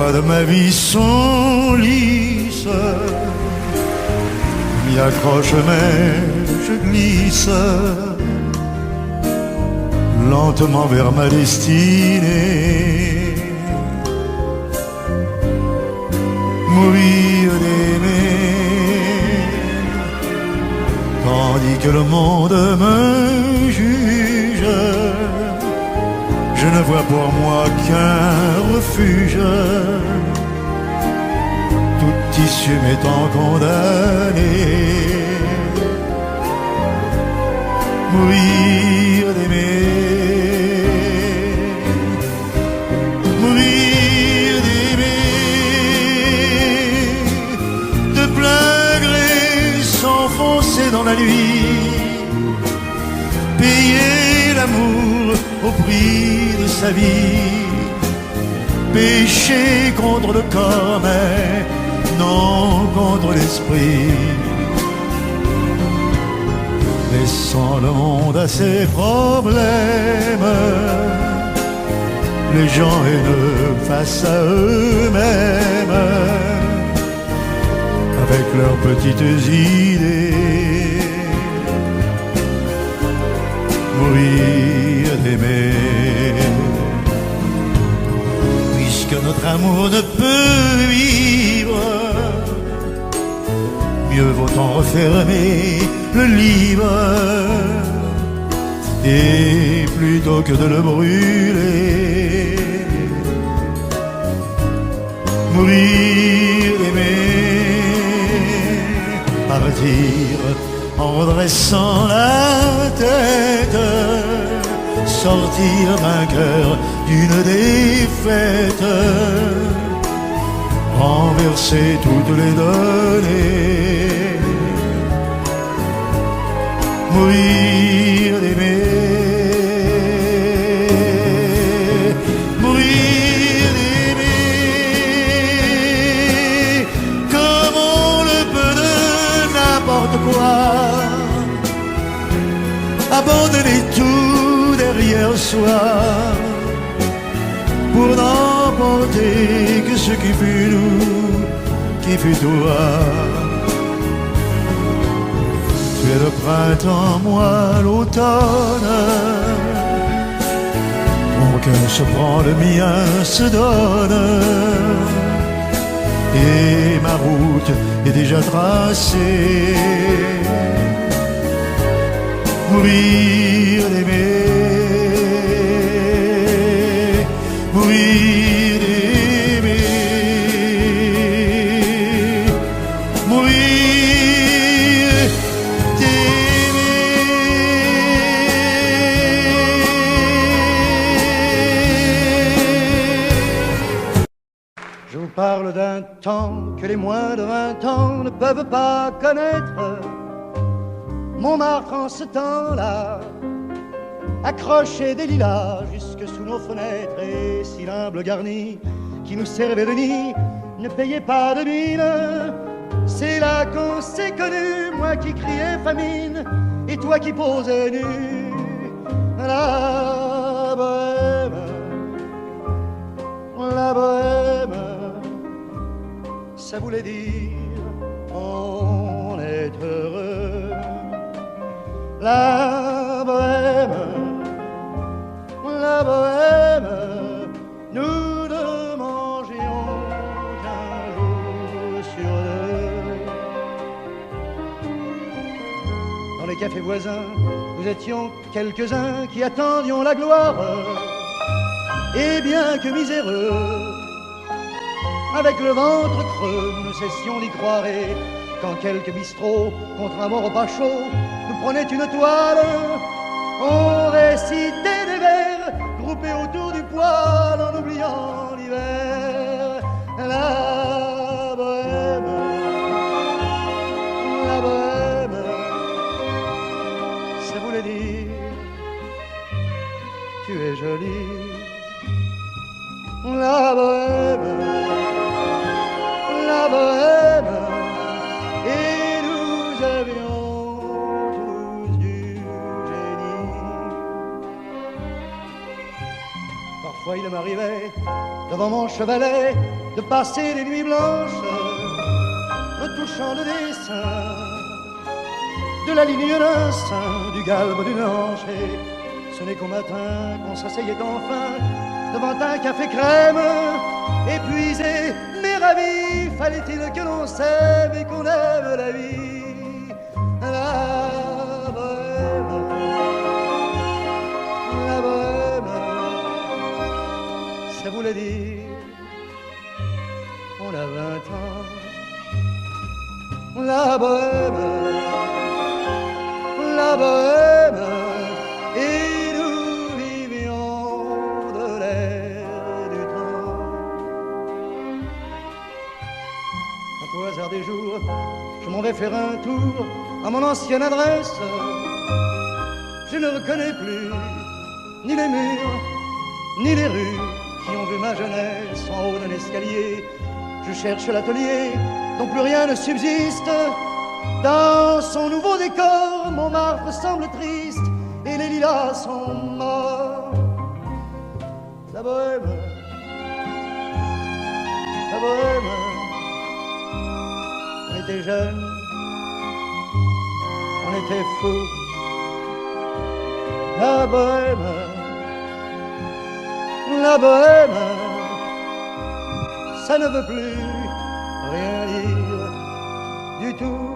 pas de ma vie sont lisses, m'y accroche mais je glisse lentement vers ma destinée. Mourir d'aimer, tandis que le monde me juge, je ne vois pour moi qu'un refuge, toute issue m'étant condamnée. Mourir d'aimer, mourir d'aimer, de plein gré s'enfoncer dans la nuit, payer l'amour au prix de sa vie, pécher contre le corps mais non contre l'esprit, laissant le monde à ses problèmes, les gens haineux face à eux-mêmes, avec leurs petites idées. Mourir d'aimer, puisque notre amour ne peut vivre, mieux vaut en refermer le livre, et plutôt que de le brûler, mourir d'aimer, partir en redressant la tête, sortir vainqueur d'une défaite, renverser toutes les données. Mourir d'aimer, mourir d'aimer, comme on le peut de n'importe quoi, abandonner tout derrière soi, pour n'emporter que ce qui fut nous, qui fut toi. Tu es le printemps, moi l'automne, mon cœur se prend, le mien se donne, et ma route est déjà tracée. Mourir d'aimer, mourir d'aimer, mourir d'aimer. Je vous parle d'un temps que les moins de 20 ans ne peuvent pas connaître. Montmartre en ce temps-là accrochait des lilas jusque sous nos fenêtres, et si l'humble garni qui nous servait de nid ne payait pas de mine, c'est là qu'on s'est connus, moi qui criais famine et toi qui posais nu. La bohème, ça voulait dire on est heureux. La bohème, nous ne mangions qu'un jour sur deux. Dans les cafés voisins, nous étions quelques-uns qui attendions la gloire, et bien que miséreux, avec le ventre creux, nous ne cessions d'y croire, et quand quelques bistrots, contre un bon repas chaud, nous prenaient une toile, on récitait des vers groupés autour du poêle en oubliant l'hiver. La bohème, ça voulait dire tu es jolie. La bohème, et nous avions tous du génie. Parfois il m'arrivait devant mon chevalet de passer des nuits blanches, retouchant le dessin de la ligne d'un sein, du galbe d'une hanche. Et ce n'est qu'au matin qu'on s'asseyait enfin devant un café crème, épuisé mais ravi. Fallait-il que l'on s'aime et qu'on aime la vie, la bohème, la bohème. Ça voulait dire on a 20 ans. La bohème, la bohème, et nous vivions de l'air du temps. Au hasard des jours, je m'en vais faire un tour à mon ancienne adresse. Je ne reconnais plus ni les murs, ni les rues qui ont vu ma jeunesse en haut d'un escalier. Je cherche l'atelier dont plus rien ne subsiste. Dans son nouveau décor, Montmartre semble triste et les lilas sont morts. La bohème, la bohème. On était jeunes, on était fous. La bohème, la bohème, ça ne veut plus rien dire du tout.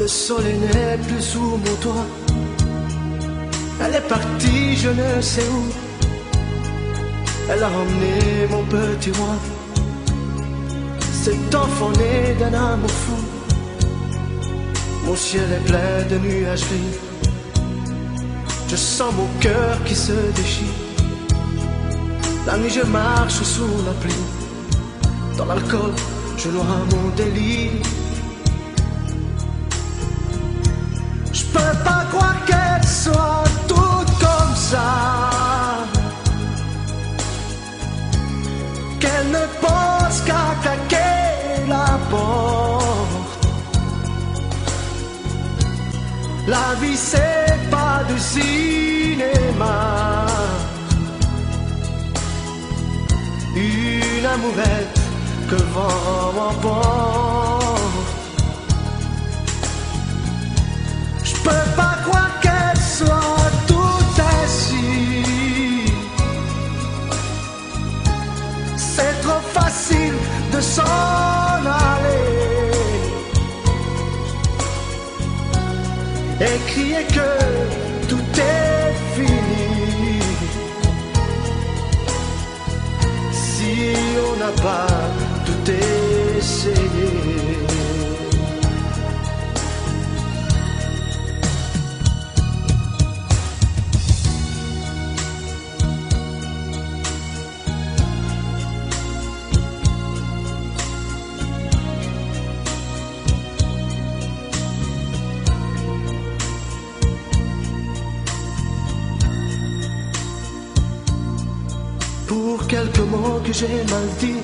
Le soleil n'est plus sous mon toit. Elle est partie, je ne sais où. Elle a emmené mon petit roi, cet enfant né d'un amour fou. Mon ciel est plein de nuages gris. Je sens mon cœur qui se déchire. La nuit je marche sous la pluie. Dans l'alcool je noie mon délire. Je peux pas croire qu'elle soit toute comme ça, qu'elle ne pense qu'à claquer la porte. La vie c'est pas du cinéma. Une amourette que le vent m'emporte. Je peux pas croire qu'elle soit toute ainsi. C'est trop facile de s'en aller et crier que tout est fini. Si on n'a pas tout essayé. Pour quelques mots que j'ai mal dit,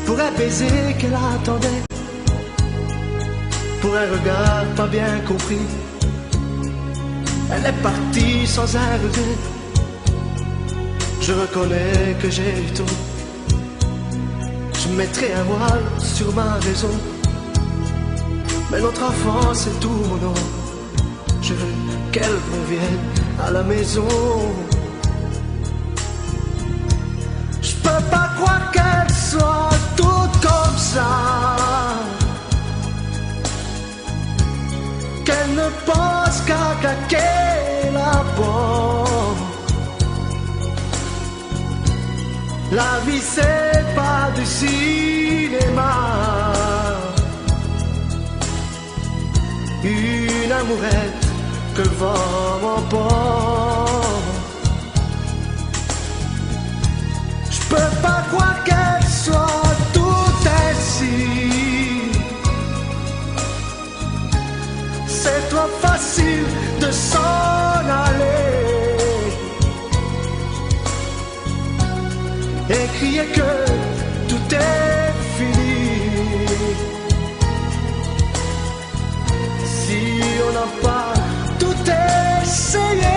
pour un baiser qu'elle attendait, pour un regard pas bien compris, elle est partie sans un regret. Je reconnais que j'ai eu tort. Je mettrai un voile sur ma raison, mais notre enfant c'est tout mon nom. Je veux qu'elle revienne à la maison. Je peux pas croire qu'elle soit toute comme ça, qu'elle ne pense qu'à claquer la porte. La vie c'est pas du cinéma. Une amourette que le vent m'emporte. Je peux pas croire qu'elle soit tout ainsi. C'est trop facile de s'en aller et crier que tout est fini. Si on n'a pas tout essayé.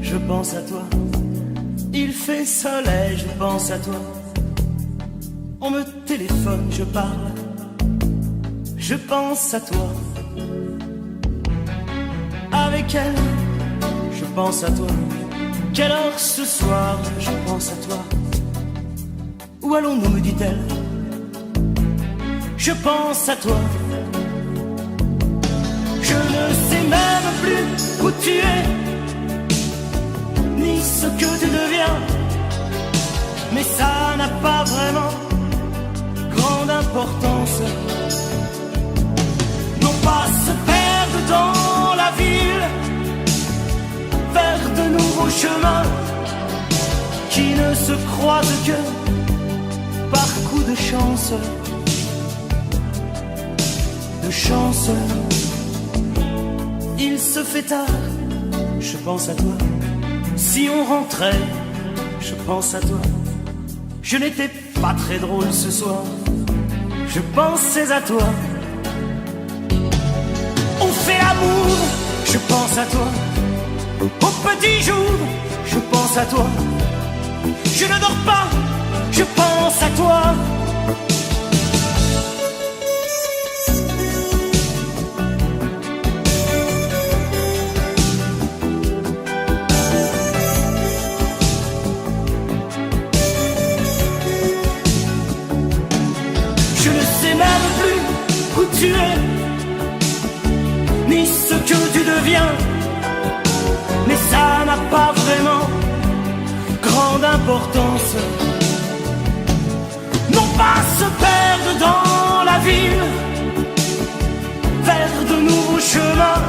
Je pense à toi. Il fait soleil, je pense à toi. On me téléphone, je parle. Je pense à toi. Avec elle, je pense à toi. Quelle heure ce soir, je pense à toi. Où allons-nous, me dit-elle. Je pense à toi. Je ne sais même plus où tu es, ni ce que tu deviens. Mais ça n'a pas vraiment grande importance. Non pas se perdre dans la ville, vers de nouveaux chemins qui ne se croisent que par coup de chance. De chance. Il se fait tard, je pense à toi. Si on rentrait, je pense à toi. Je n'étais pas très drôle ce soir, je pensais à toi. On fait l'amour, je pense à toi. Au petit jour, je pense à toi. Je ne dors pas, je pense à toi. Je ne sais même plus où tu es, ni ce que tu deviens. Mais ça n'a pas vraiment grande importance. Non pas se perdre dans la ville, vers de nouveaux chemins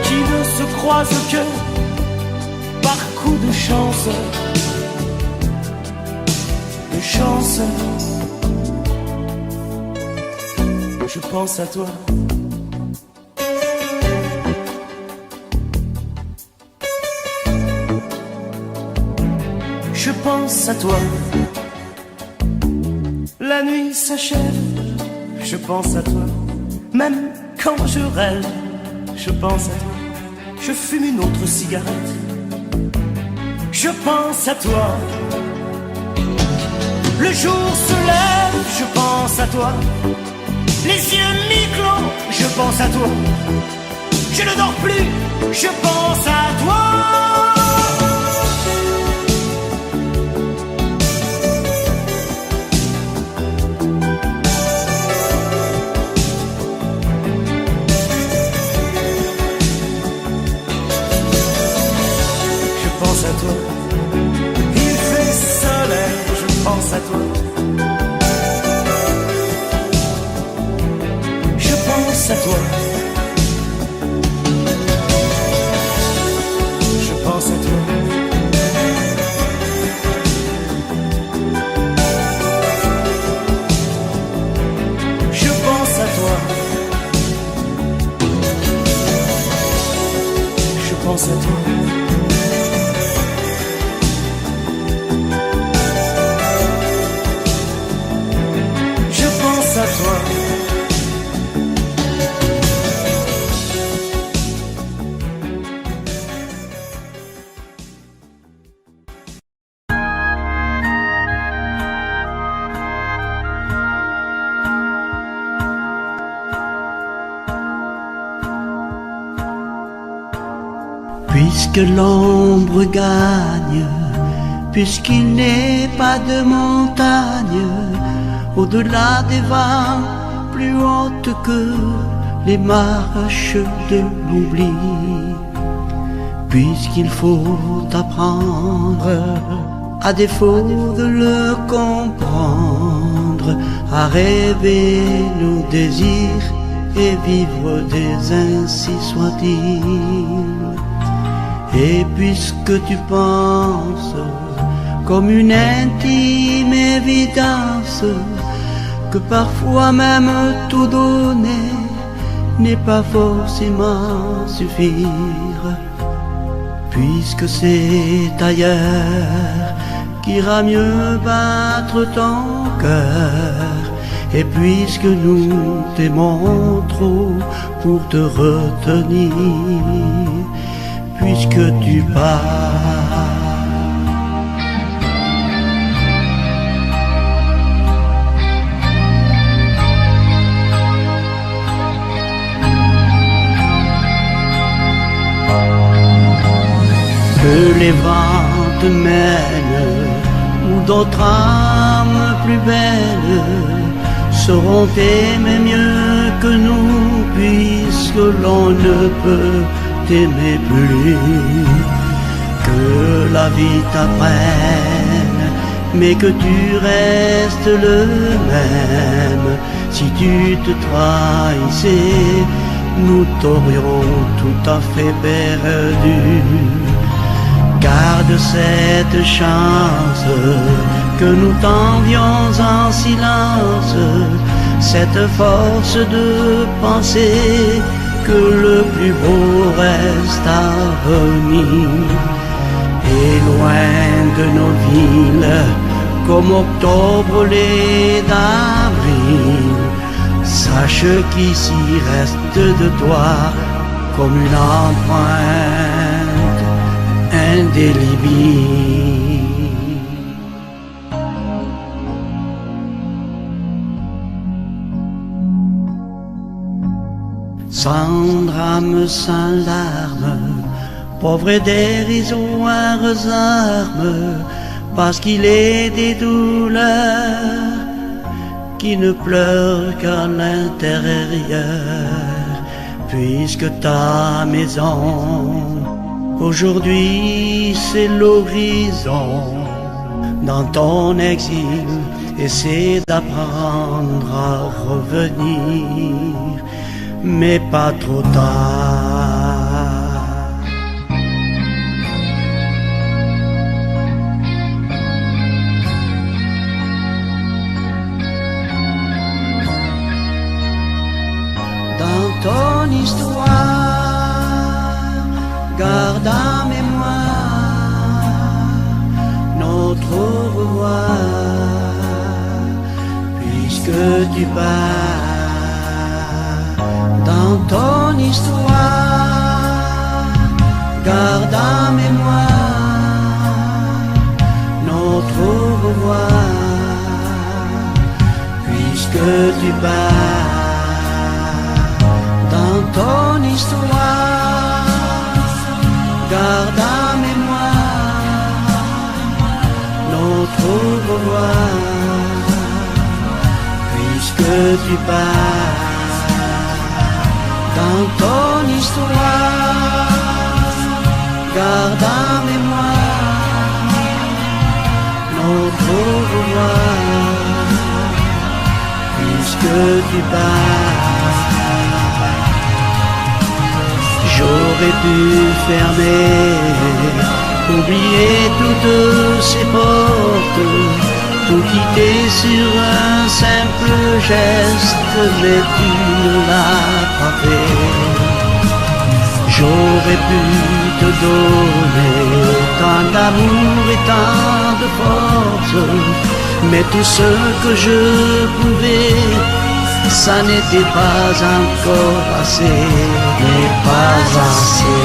qui ne se croisent que par coup de chance. De chance. Je pense à toi. Je pense à toi. La nuit s'achève, je pense à toi. Même quand je rêve, je pense à toi. Je fume une autre cigarette, je pense à toi. Le jour se lève, je pense à toi. Les yeux mi-clos, je pense à toi. Je ne dors plus, je pense à toi. toi. Il fait soleil, je pense à toi. Je pense à toi. Je pense à toi. Je pense à toi. Je pense à toi. Je pense à toi. Puisque l'ombre gagne, puisqu'il n'est pas de montagne, au-delà des vents plus hautes que les marches de l'oubli, puisqu'il faut apprendre, à défaut de le comprendre, à rêver nos désirs et vivre des ainsi soit-il. Et puisque tu penses comme une intime évidence que parfois même tout donner n'est pas forcément suffire, puisque c'est ailleurs qu'ira mieux battre ton cœur, et puisque nous t'aimons trop pour te retenir, puisque tu pars. Que les vents te mènent, ou d'autres âmes plus belles sauront aimer mieux que nous, puisque l'on ne peut t'aimer plus. Que la vie t'apprenne, mais que tu restes le même. Si tu te trahissais, nous t'aurions tout à fait perdu. Garde cette chance que nous t'envions en silence, cette force de penser que le plus beau reste à venir. Et loin de nos villes, comme octobre l'est d'avril, sache qu'ici reste de toi comme une empreinte indélébile. Sans drame, sans larmes, pauvre et dérisoires armes, parce qu'il est des douleurs qui ne pleurent qu'à l'intérieur, puisque ta maison aujourd'hui c'est l'horizon. Dans ton exil, essaie d'apprendre à revenir, mais pas trop tard. Dans ton histoire, garde en mémoire notre au revoir, puisque tu pars. Dans ton histoire, garde en mémoire notre au revoir, puisque tu pars. Dans ton histoire, garde en mémoire notre au revoir, puisque tu pars. Dans ton histoire, garde en mémoire que tu pars. J'aurais pu fermer, oublier toutes ces portes, tout quitter sur un simple geste, mais tu ne l'as pas fait. J'aurais pu te donner tant d'amour et tant de force, mais tout ce que je pouvais, ça n'était pas encore assez, mais pas assez.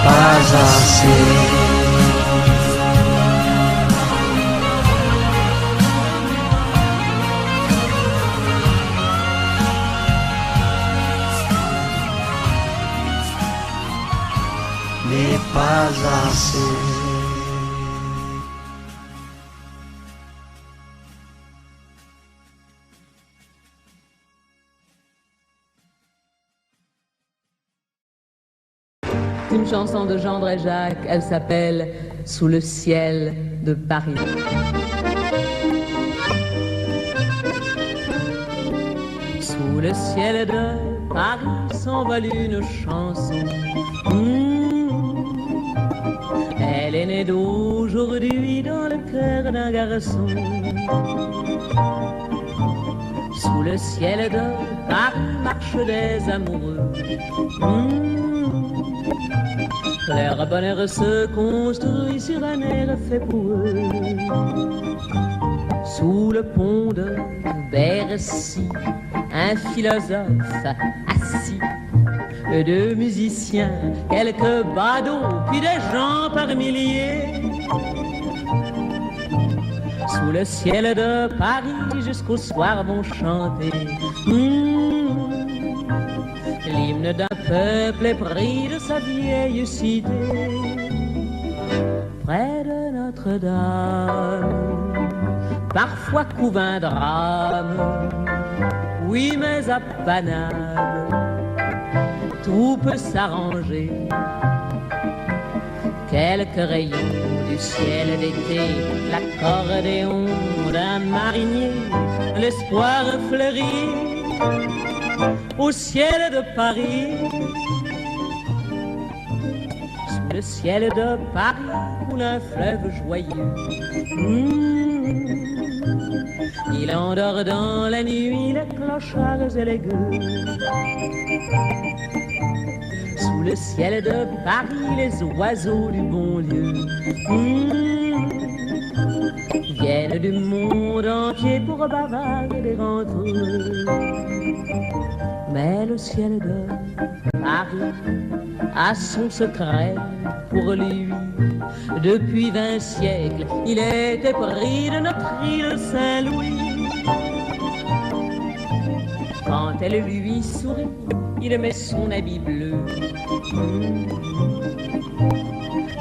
Pas assez. Mais pas assez. Une chanson de Jean Dréjac, elle s'appelle Sous le ciel de Paris. Sous le ciel de Paris s'envole une chanson. Elle est née d'aujourd'hui dans le cœur d'un garçon. Sous le ciel de Paris marchent des amoureux. Leur bonheur se construit sur un air fait pour eux. Sous le pont de Bercy, un philosophe assis, deux musiciens, quelques badauds, puis des gens par milliers. Sous le ciel de Paris, jusqu'au soir vont chanter l'hymne d'un peuple épris de sa vieille cité. Près de Notre-Dame, parfois couve un drame, oui mais à Paname, tout peut s'arranger. Quelques rayons du ciel d'été, l'accordéon d'un marinier, l'espoir fleurit au ciel de Paris. Sous le ciel de Paris coule un fleuve joyeux. Il endort dans la nuit les clochards et les gueux. Sous le ciel de Paris les oiseaux du bon Dieu viennent du monde entier pour bavarder entre eux. Mais le ciel de Paris a son secret pour lui. Depuis 20 siècles, il était pris de notre île Saint-Louis. Quand elle lui sourit, il met son habit bleu.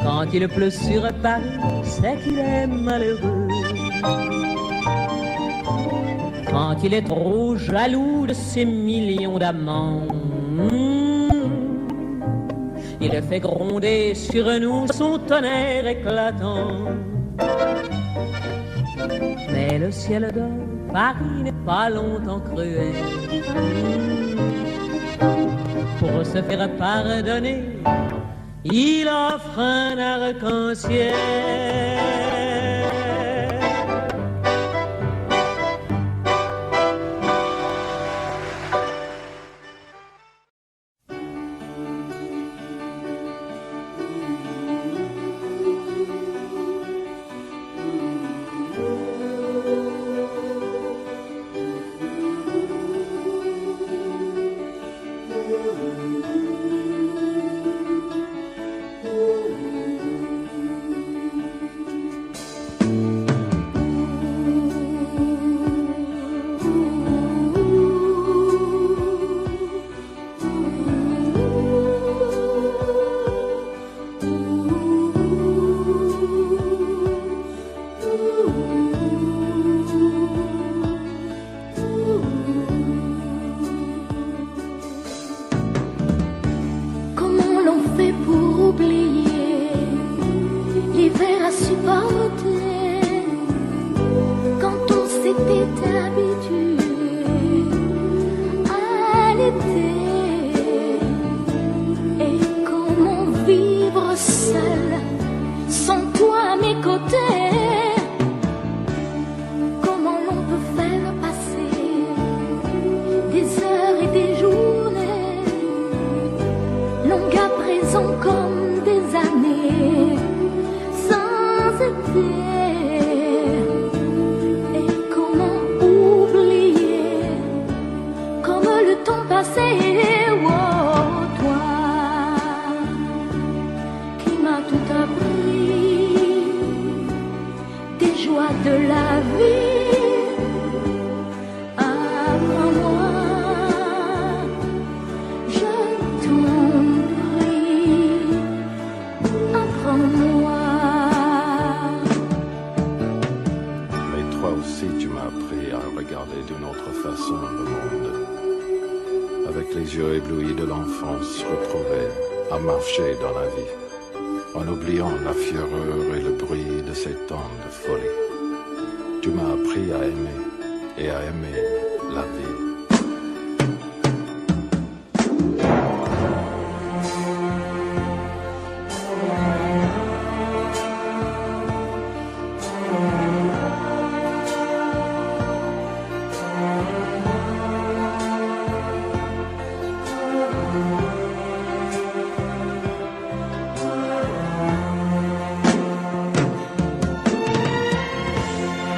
Quand il pleut sur Paris, c'est qu'il est malheureux. Quand il est trop jaloux de ses millions d'amants, il fait gronder sur nous son tonnerre éclatant. Mais le ciel de Paris n'est pas longtemps cruel. Pour se faire pardonner, il offre un arc-en-ciel. joies de la vie. Apprends-moi, je t'en prie, apprends-moi. Mais toi aussi, tu m'as appris à regarder d'une autre façon le monde. Avec les yeux éblouis de l'enfance retrouvée, à marcher dans la vie, en oubliant la fureur et le bruit de ces temps de folie. Tu m'as appris à aimer et à aimer la vie.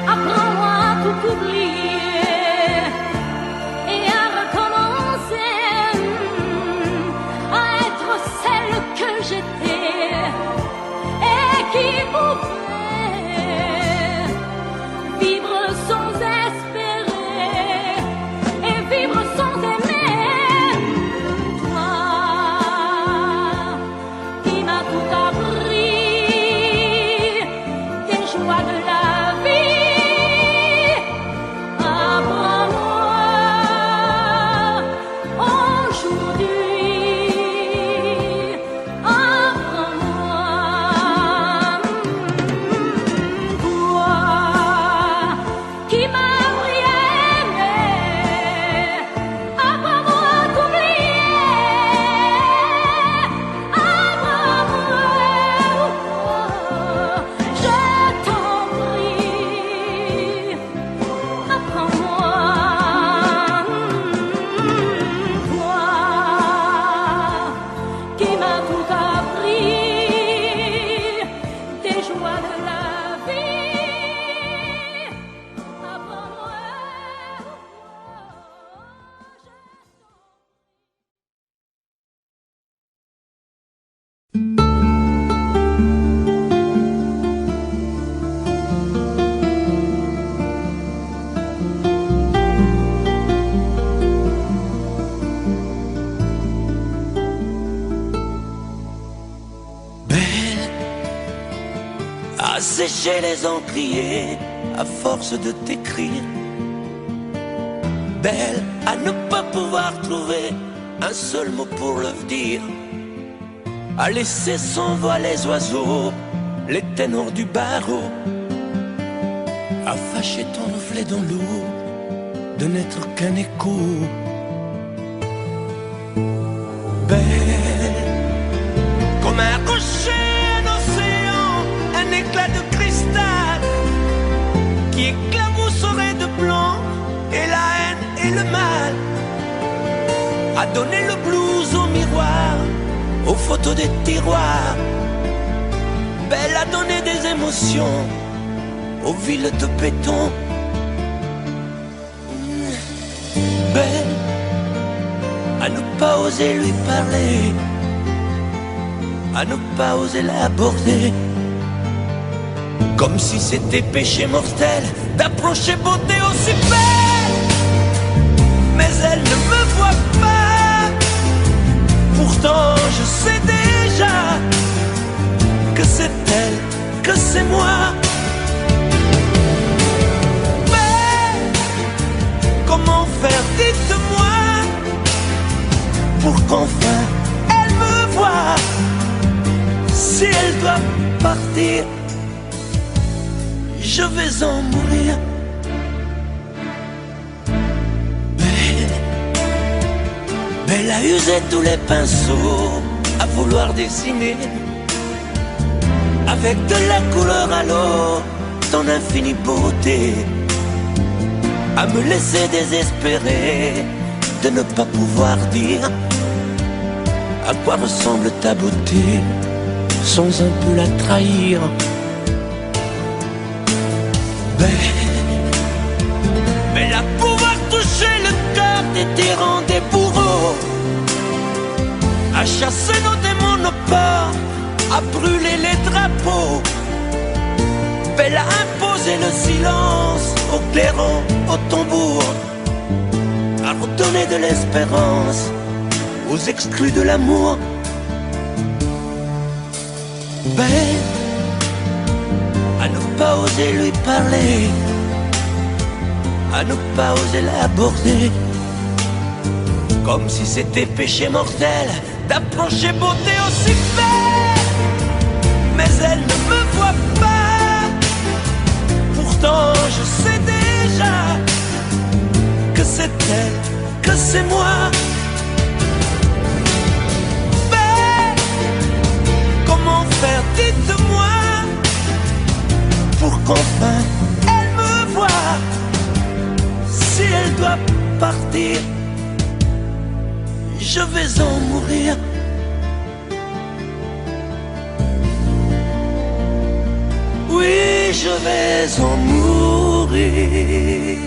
Apprends-moi à tout oublier et à recommencer, à être celle que j'étais et qui pouvait vivre sans espérer et vivre sans aimer. Toi qui m'as tout appris, des joies de la vie. Apprends-moi aujourd'hui, apprends-moi, toi qui m'as appris à aimer, apprends-moi à t'oublier, apprends-moi, je t'en prie, apprends-moi, toi qui m'as tout appris, des joies de la vie, apprends-moi. Belle, à sécher les encriers à force de t'écrire. Belle, à ne pas pouvoir trouver un seul mot pour le dire. À laisser s'envoler les oiseaux, les ténors du barreau. À fâcher ton reflet dans l'eau, de n'être qu'un écho. Belle, comme un rocher, un océan, un éclat de cristal qui éclabousserait de blanc et la haine et le mal. A donné le blues au miroir, aux photos des tiroirs. Belle a donné des émotions aux villes de béton. Belle à ne pas oser lui parler, à ne pas oser l'aborder, comme si c'était péché mortel d'approcher beauté aussi belle. Mais elle ne me voit pas, pourtant je sais déjà que c'est elle, que c'est moi. Mais comment faire, dites-moi, pour qu'enfin elle me voie. Si elle doit partir, je vais en mourir. Belle a usé tous les pinceaux à vouloir dessiner avec de la couleur à l'eau ton infinie beauté, à me laisser désespérer de ne pas pouvoir dire à quoi ressemble ta beauté sans un peu la trahir. Belle à pouvoir toucher le cœur des tyrans, des bourreaux, à chasser nos démons, nos peurs, à brûler les drapeaux. Belle à imposer briser le silence au clairon, au tambour, à redonner de l'espérance aux exclus de l'amour. Ben, à ne pas oser lui parler, à ne pas oser l'aborder, comme si c'était péché mortel d'approcher beauté aussi belle. Mais elle ne me voit pas, pourtant je sais déjà que c'est elle, que c'est moi. Mais comment faire, dites-moi, pour qu'enfin elle me voie. Si elle doit partir, je vais en mourir. Oui, je vais en mourir.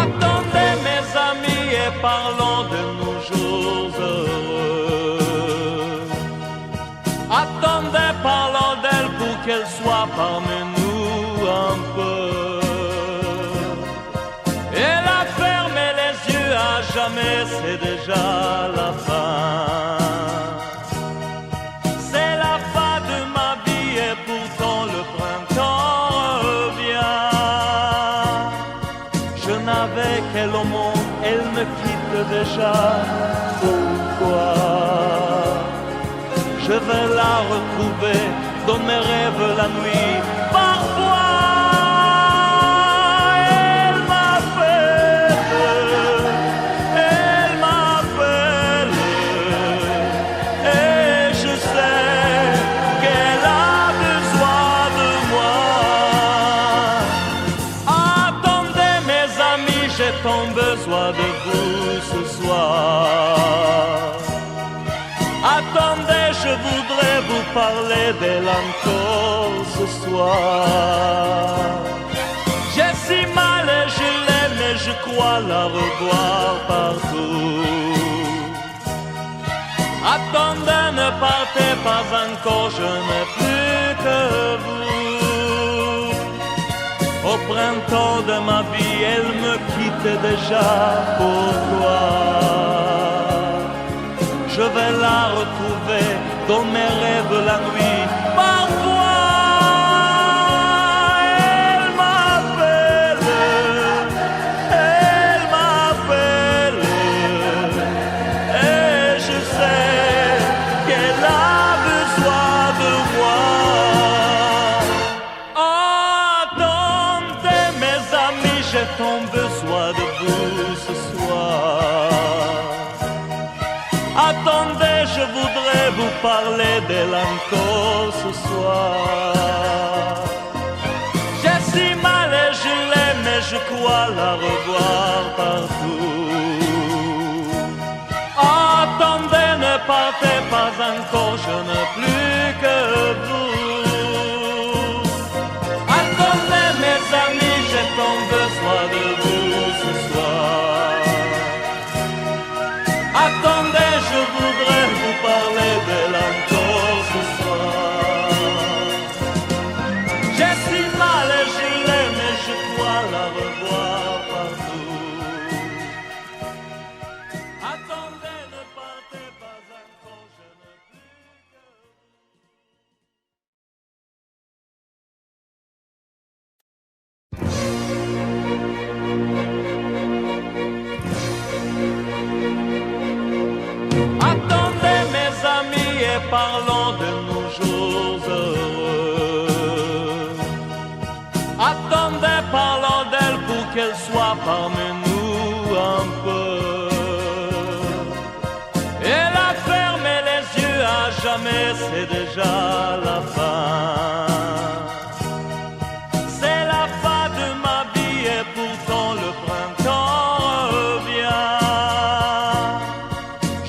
Attendez mes amis et parlons de nos jours heureux. Attendez, parlons d'elle pour qu'elle soit parmi nous un peu. Elle a fermé les yeux à jamais, c'est déjà la fin. C'est la fin de ma vie et pourtant le printemps revient. Je n'avais qu'elle au monde, elle me quitte déjà. Pourquoi? Je vais la retrouver dans mes rêves la nuit. Parfois, elle m'appelle, et je sais qu'elle a besoin de moi. Attendez mes amis, j'ai tant besoin de vous ce soir. Attendez, je voudrais vous parler d'elle encore ce soir. J'ai si mal et je l'aime et je crois la revoir partout. Attendez, ne partez pas encore, je n'ai plus que vous. Au printemps de ma vie, elle me quitte déjà. Pourquoi? Je vais la retrouver dans mes rêves la nuit. Parfois, elle m'appelle, et je sais qu'elle a besoin de moi. Attendez mes amis, j'ai tant besoin de vous ce soir. Attendez, je voudrais vous parler d'elle encore ce soir. J'ai si mal et je l'aime et je crois la revoir partout. Attendez, ne partez pas encore, je n'ai plus que vous. Attendez mes amis, j'ai tant besoin de vous ce soir. Attendez, je voudrais vous parler d'elle encore ce soir. J'ai si mal et je l'aime et je crois la revoir partout. Attendez, ne partez pas encore, je n'ai plus que Attendez mes amis et parlons de nos jours heureux. Attendez, parlons d'elle pour qu'elle soit parmi nous un peu. Elle a fermé les yeux à jamais, c'est déjà la fin. C'est la fin de ma vie et pourtant le printemps revient.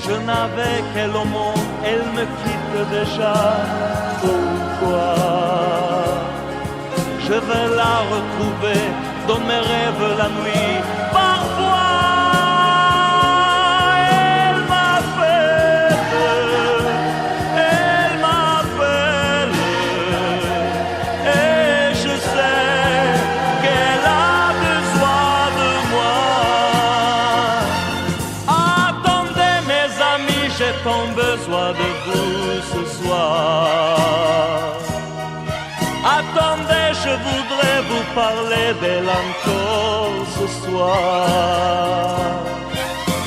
Je n'avais qu'elle au monde, elle me quitte déjà. Pourquoi? Je vais la retrouver dans mes rêves la nuit. Parfois, elle m'appelle, et je sais qu'elle a besoin de moi. Attendez mes amis, j'ai tant besoin de vous ce soir. Attendez, je voudrais vous parler d'elle encore ce soir.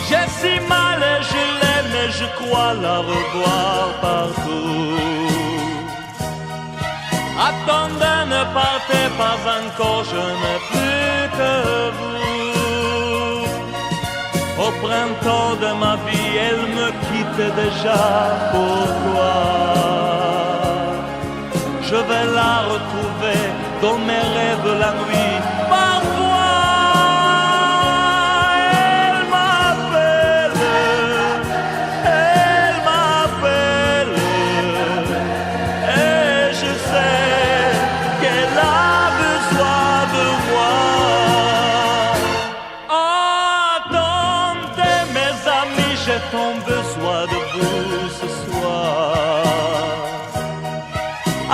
J'ai si mal et je l'aime et je crois la revoir partout. Attendez, ne partez pas encore, je n'ai plus que vous. Au printemps de ma vie, elle me quitte déjà. Pourquoi? Je vais la retrouver dans mes rêves la nuit. Parfois, elle m'appelle, et je sais qu'elle a besoin de moi. Attendez mes amis, j'ai tant besoin de vous ce soir.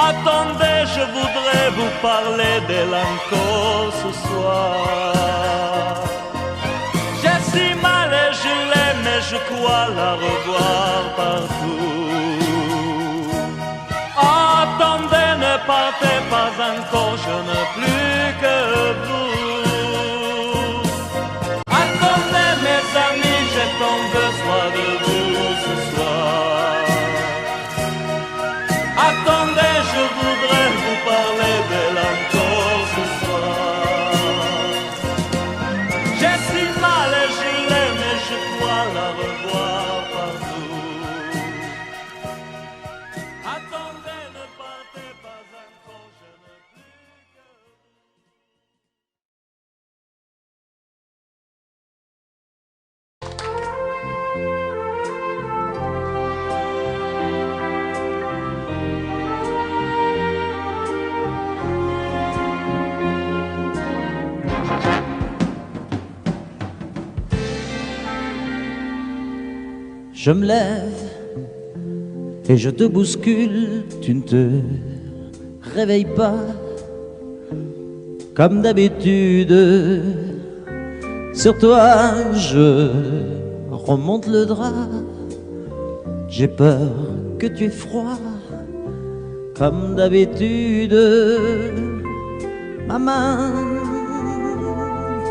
Attendez, je voudrais vous parler d'elle encore ce soir. J'ai si mal et je l'aime et je crois la revoir partout. Attendez, ne partez pas encore, je n'ai plus que vous. Attendez mes amis, j'ai tant besoin de vous ce soir. Attendez, je voudrais vous parler d'elle encore ce soir. J'ai si mal et je l'aime et je crois la revoir partout. Attendez, ne partez pas encore, je n'ai plus que Je me lève et je te bouscule, tu ne te réveilles pas comme d'habitude. Sur toi je remonte le drap, j'ai peur que tu aies froid comme d'habitude. Ma main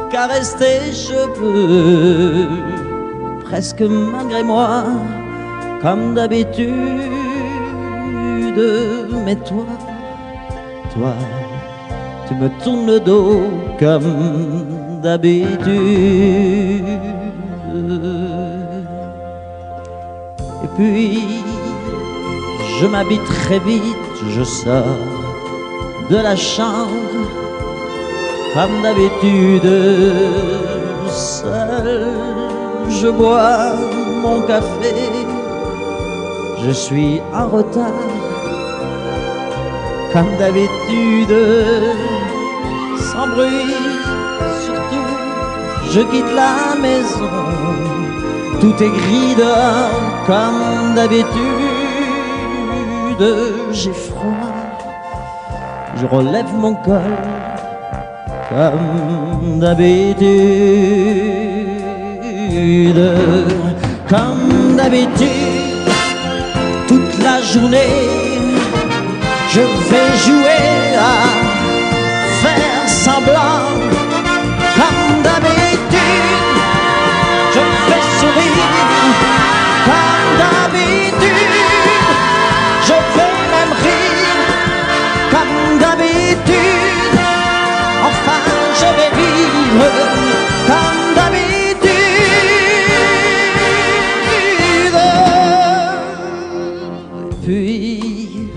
caresse tes cheveux, presque malgré moi, comme d'habitude. Mais toi, tu me tournes le dos comme d'habitude. Et puis, je m'habille très vite, je sors de la chambre, comme d'habitude, seul. Je bois mon café, je suis en retard, comme d'habitude, sans bruit, surtout, je quitte la maison, tout est gris dehors, comme d'habitude, j'ai froid, je relève mon col, comme d'habitude. Comme d'habitude, toute la journée, je vais jouer à faire semblant. Comme d'habitude, je fais sourire. Comme d'habitude, je vais même rire. Comme d'habitude, enfin je vais vivre. Comme d'habitude. Puis,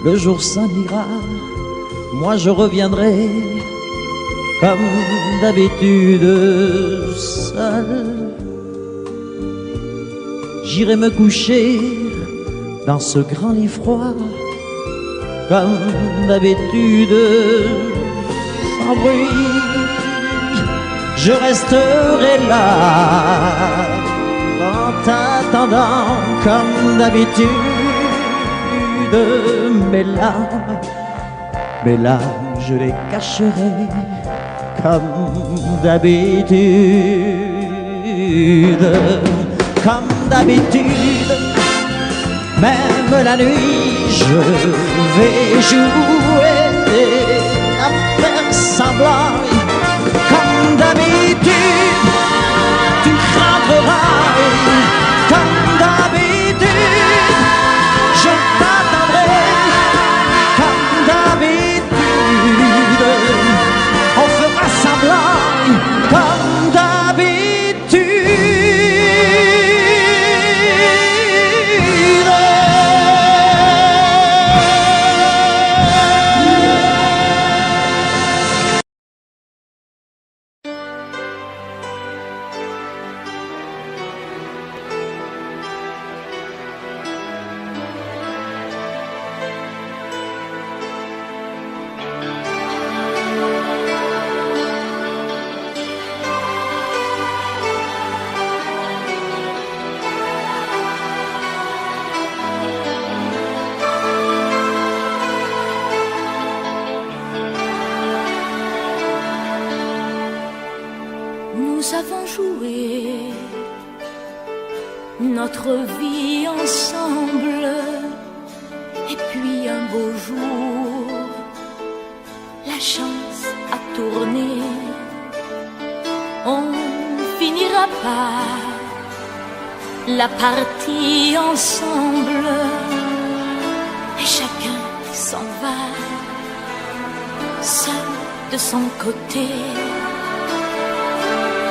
le jour s'en ira, moi je reviendrai, comme d'habitude, seul. J'irai me coucher dans ce grand lit froid, comme d'habitude, sans bruit, je resterai là, en t'attendant comme d'habitude. Mes larmes, je les cacherai comme d'habitude, comme d'habitude. Même la nuit, je vais jouer à faire semblant. Comme d'habitude, tu rentreras. Comme d'habitude, je t'attendrai. Comme d'habitude, on fera semblant. Comme d'habitude. Nous avons joué notre vie ensemble, et puis un beau jour, la chance a tourné. On finira par la partie ensemble, et chacun s'en va, seul de son côté.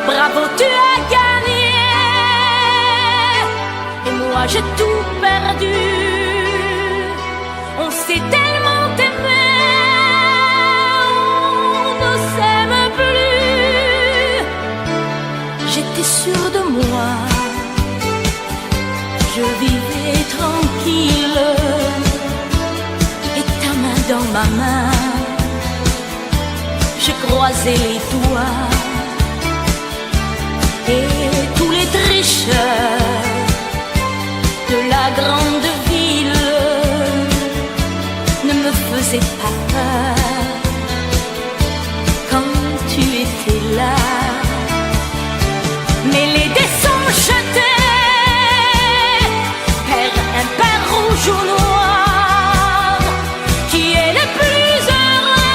Bravo, tu as gagné, et moi j'ai tout perdu. On s'est tellement aimé, on ne s'aime plus. J'étais sûre de moi, je vivais tranquille, et ta main dans ma main, je croisais les doigts. Et tous les tricheurs de la grande ville ne me faisaient pas peur quand tu étais là. Mais les dés sont jetés, père impair, rouge ou noir, qui est le plus heureux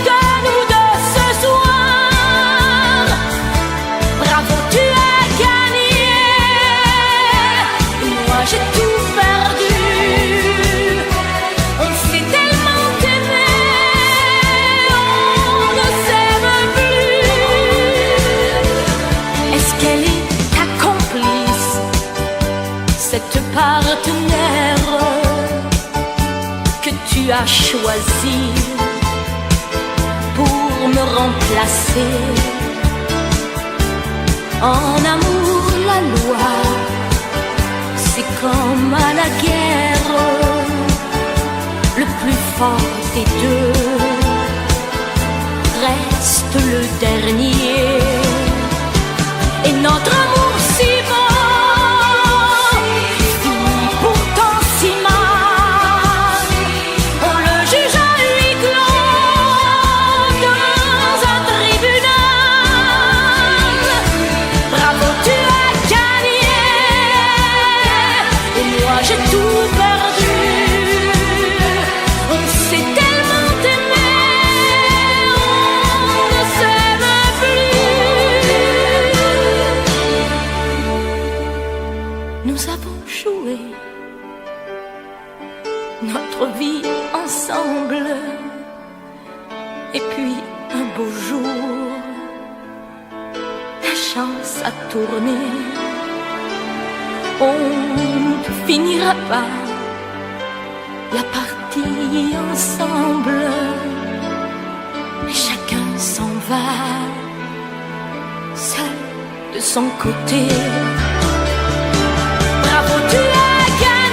de nous deux ce soir. Bravo, tu as gagné, moi j'ai tout perdu. On s'est tellement aimé, on ne s'aime plus. Est-ce qu'elle est ta complice, cette partenaire que tu as choisi pour me remplacer? En amour, la loi, c'est comme à la guerre, le plus fort des deux reste le dernier. Et notre amour si beau finit pourtant si mal. On le juge à huis clos dans un tribunal. Bravo, tu as gagné, et moi j'ai tout perdu. On s'est tellement aimé, on ne s'aime plus. Nous avons joué notre vie ensemble, et puis un beau jour, la chance a tourné. On ne finira pas la partie ensemble, et chacun s'en va, seul de son côté. Bravo, tu as gagné.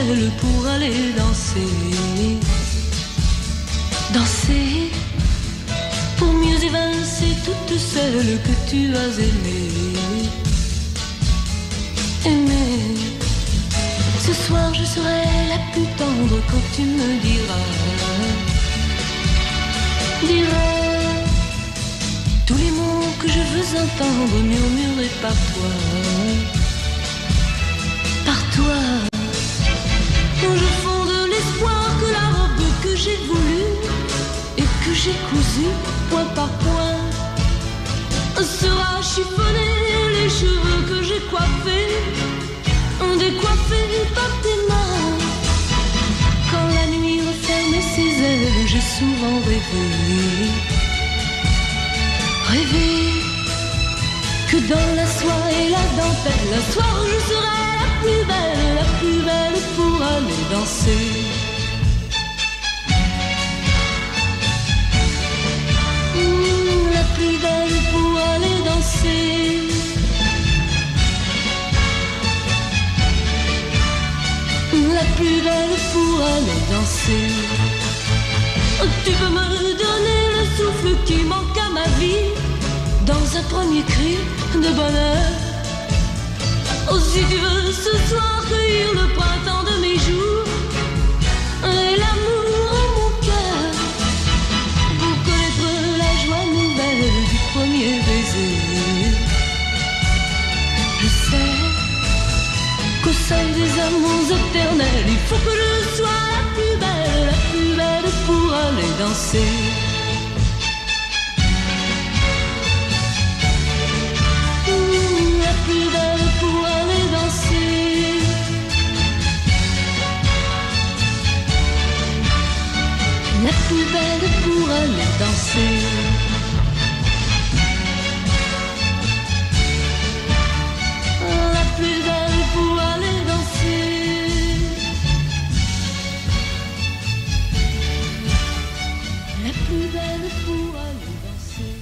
seule pour aller danser. Danser pour mieux évincer toutes celles que tu as aimées. Aimer. Ce soir je serai la plus tendre quand tu me diras tous les mots que je veux entendre murmurés par toi. Par toi. Quand je fonde l'espoir que la robe que j'ai voulue et que j'ai cousue point par point sera chiffonnée, les cheveux que j'ai coiffés décoiffés par tes mains. Quand la nuit refermait ses ailes, j'ai souvent rêvé que dans la soie et la dentelle, un soir je serai la plus belle pour aller danser. La plus belle pour aller danser. La plus belle pour aller danser. Tu peux me donner le souffle qui manque à ma vie dans un premier cri de bonheur. Oh, si tu veux ce soir cueillir le printemps de mes jours et l'amour en mon cœur, pour connaître la joie nouvelle du premier baiser. Je sais qu'au sein des amours éternels, il faut que je sois la plus belle pour aller danser. La plus belle pour aller danser. La plus belle pour aller danser. La plus belle pour aller danser. La plus belle pour aller danser.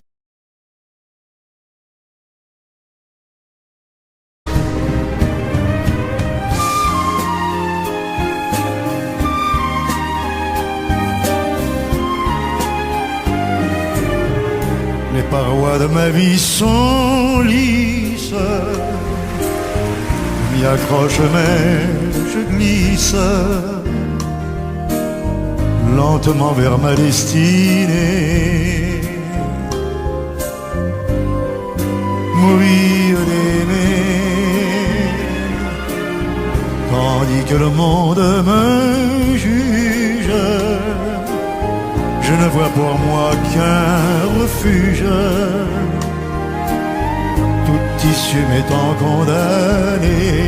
Les parois de ma vie sont lisses, m'y accroche mais je glisse lentement vers ma destinée. Mourir d'aimer, tandis que le monde me juge, je ne vois pour moi qu'un refuge, toute issue m'étant condamnée.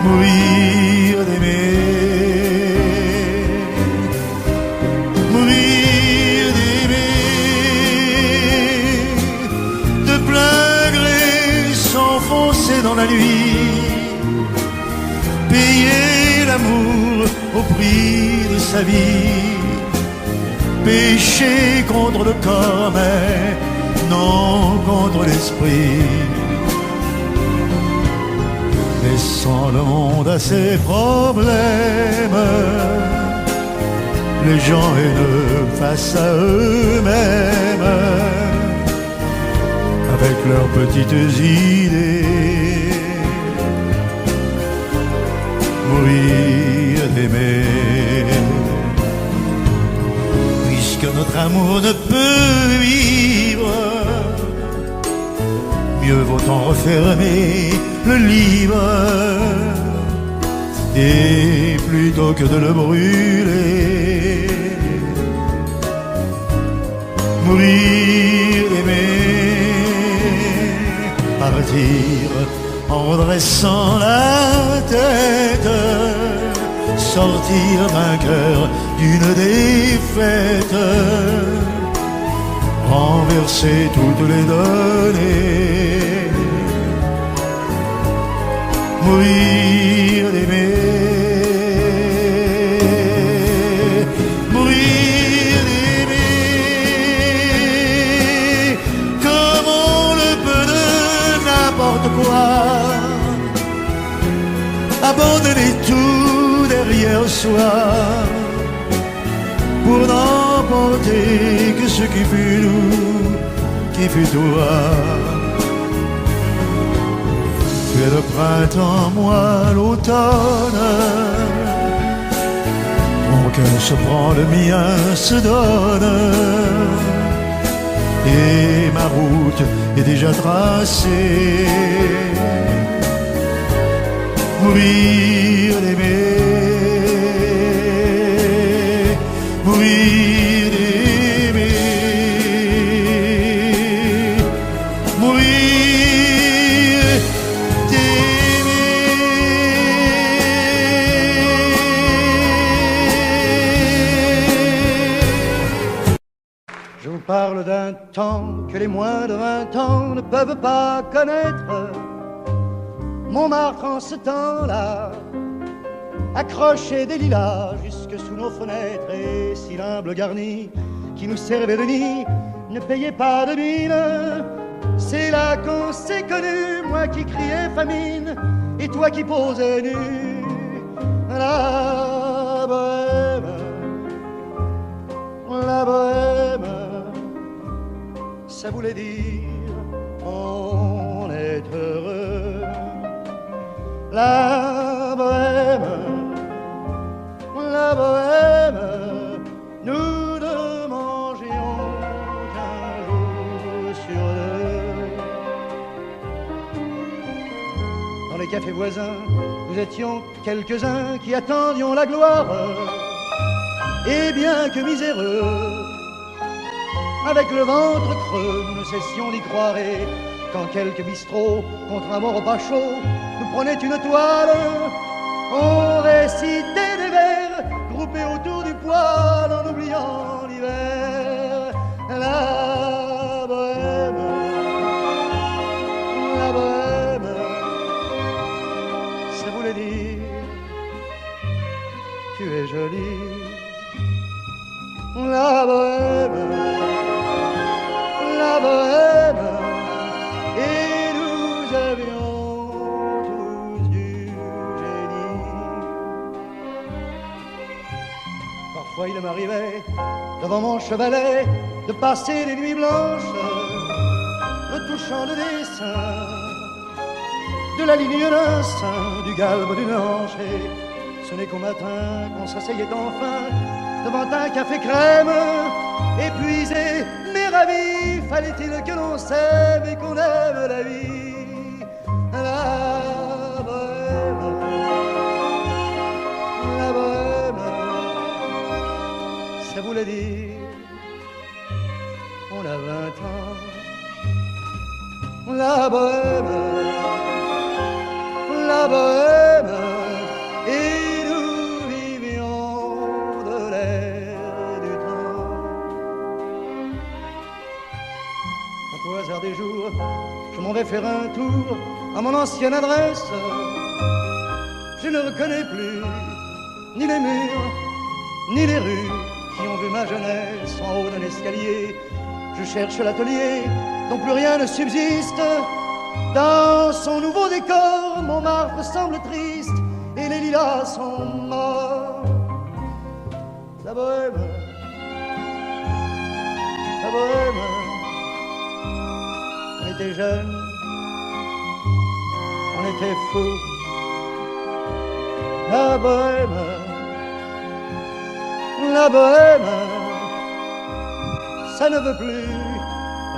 Mourir d'aimer, mourir d'aimer, de plein gré s'enfoncer dans la nuit, payer l'amour au prix de sa vie, pécher contre le corps mais non contre l'esprit, laissant le monde à ses problèmes, les gens haineux face à eux-mêmes, avec leurs petites idées. Mourir d'aimer, puisque notre amour ne peut vivre, mieux vaut en refermer le livre, et plutôt que de le brûler, mourir d'aimer, partir en redressant la tête, sortir vainqueur d'une défaite, renverser toutes les données, mourir d'aimer, mourir d'aimer, comme on le peut de n'importe quoi, toi, pour n'emporter que ce qui fut nous, qui fut toi. Tu es le printemps, moi l'automne. Mon cœur se prend, le mien se donne. Et ma route est déjà tracée. Mourir d'aimer, mourir d'aimer, mourir d'aimer. Je vous parle d'un temps que les moins de 20 ans ne peuvent pas connaître. Montmartre en ce temps-là accrochait des lilas jusque sous nos fenêtres, et si l'humble garni qui nous servait de nid ne payait pas de mine, c'est là qu'on s'est connus, moi qui criais famine et toi qui posais nu. La bohème, ça voulait dire on est heureux. La bohème, nous ne mangions qu'un jour sur deux. Dans les cafés voisins, nous étions quelques-uns qui attendions la gloire. Et bien que miséreux, avec le ventre creux, nous ne cessions d'y croire. Et quand quelques bistrots, contre un mort au pas chaud, nous prenaient une toile, on récitait des vers groupés autour du poêle en oubliant l'hiver. La bohème, ça voulait dire tu es jolie. La bohème, et nous avions tous du génie. Parfois il m'arrivait, devant mon chevalet, de passer des nuits blanches, retouchant le dessin de la ligne d'un sein, du galbe d'une hanche. Et ce n'est qu'au matin qu'on s'asseyait enfin devant un café crème, épuisé mais ravi. Fallait-il que l'on s'aime et qu'on aime la vie. La bohème, ça voulait dire on a 20 ans. La bohème, et nous vivions de l'air du temps. Au hasard des jours, je m'en vais faire un tour à mon ancienne adresse. Je ne reconnais plus ni les murs, ni les rues qui ont vu ma jeunesse en haut d'un escalier. Je cherche l'atelier dont plus rien ne subsiste. Dans son nouveau décor, Montmartre semble triste et les lilas sont morts. La bohème, on était jeunes, on était fous. La bohème, ça ne veut plus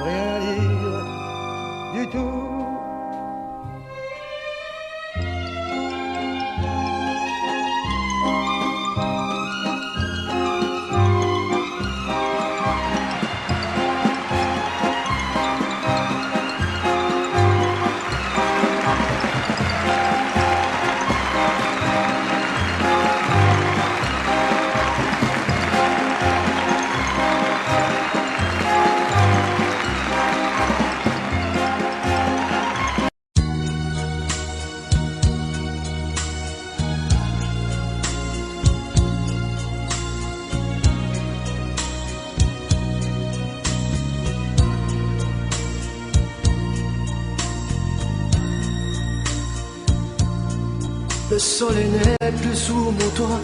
rien dire du tout. Le soleil n'est plus sous mon toit,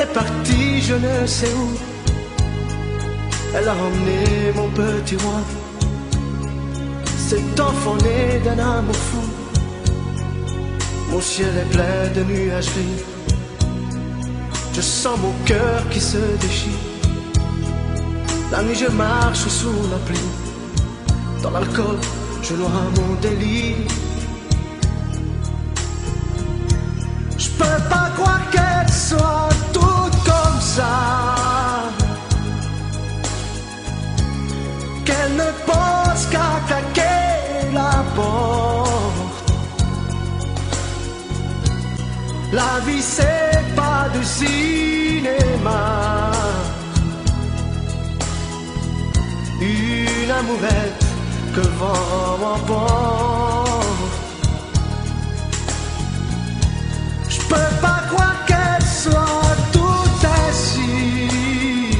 est partie, je ne sais où. Elle a emmené mon petit roi, cet enfant né d'un amour fou. Mon ciel est plein de nuages gris, je sens mon cœur qui se déchire. La nuit je marche sous la pluie, dans l'alcool je noie mon délire. Je peux pas croire qu'elle soit toute comme ça, qu'elle ne pense qu'à claquer la porte. La vie c'est pas du cinéma, une amourette que le vent m'emporte. Je peux pas croire qu'elle soit toute ainsi,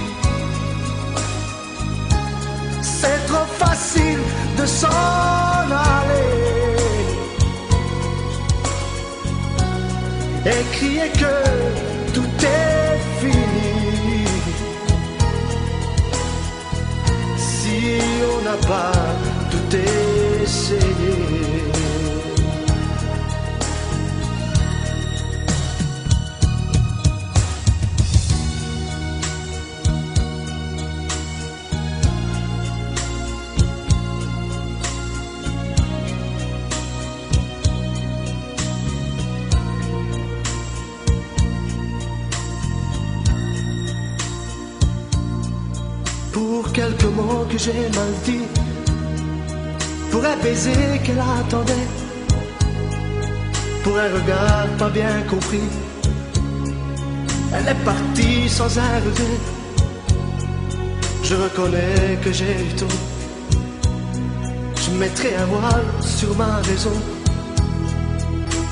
c'est trop facile de s'en aller et crier que tout est fini. Si on n'a pas tout essayé. Pour quelques mots que j'ai mal dit, pour un baiser qu'elle attendait, pour un regard pas bien compris, elle est partie sans un regret. Je reconnais que j'ai eu tort, je mettrai un voile sur ma raison,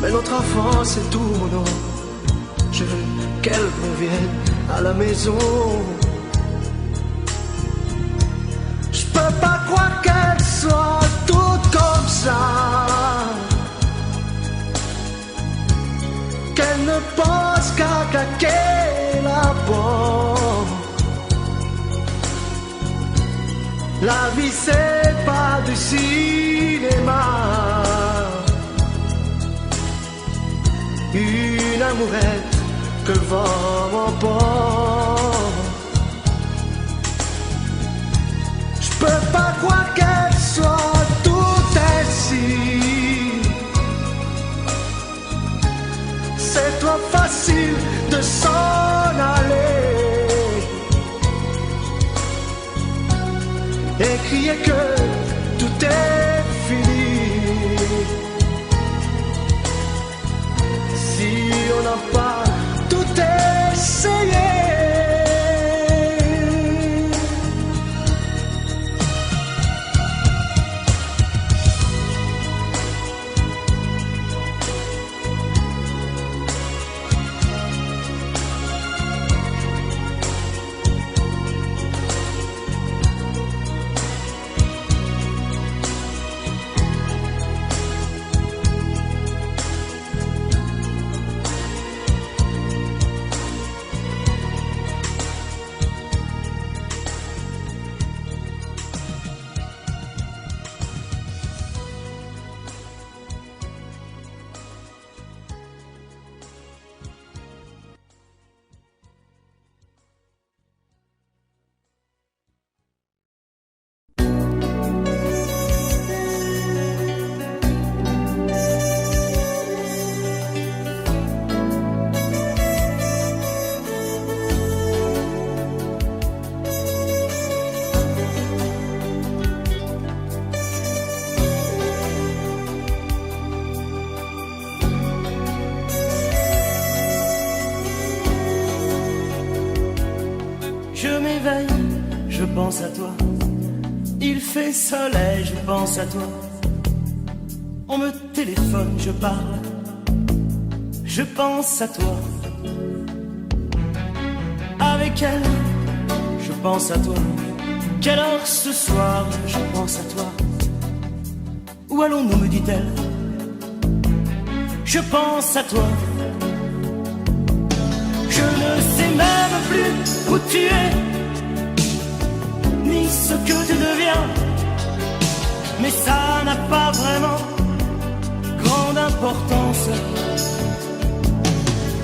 mais notre enfance c'est tout mon nom. Je veux qu'elle revienne à la maison. Je peux pas croire qu'elle soit toute comme ça, qu'elle ne pense qu'à claquer la porte. La vie c'est pas du cinéma, une amourette que le vent m'emporte. Je peux pas croire qu'elle soit toute ainsi, c'est trop facile de s'en aller et crier que tout est fini. Si on n'a pas tout essayé. Je pense à toi, il fait soleil, je pense à toi. On me téléphone, je parle, je pense à toi. Avec elle, je pense à toi. Quelle heure ce soir, je pense à toi. Où allons-nous, me dit-elle. Je pense à toi. Je ne sais même tu es, ni ce que tu deviens. Mais ça n'a pas vraiment grande importance.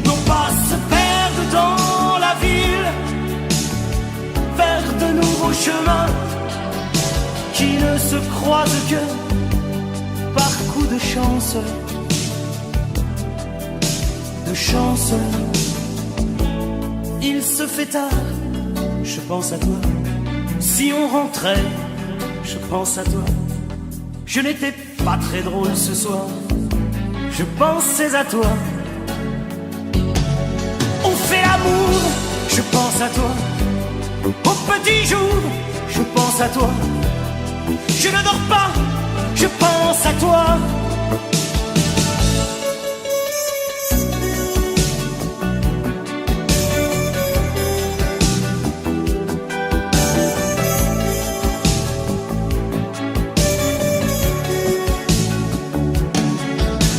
Non pas se perdre dans la ville, faire de nouveaux chemins qui ne se croisent que par coup de chance. De chance. Il se fait tard, je pense à toi. Si on rentrait, je pense à toi. Je n'étais pas très drôle ce soir, je pensais à toi. On fait l'amour, je pense à toi. Au petit jour, je pense à toi. Je ne dors pas, je pense à toi.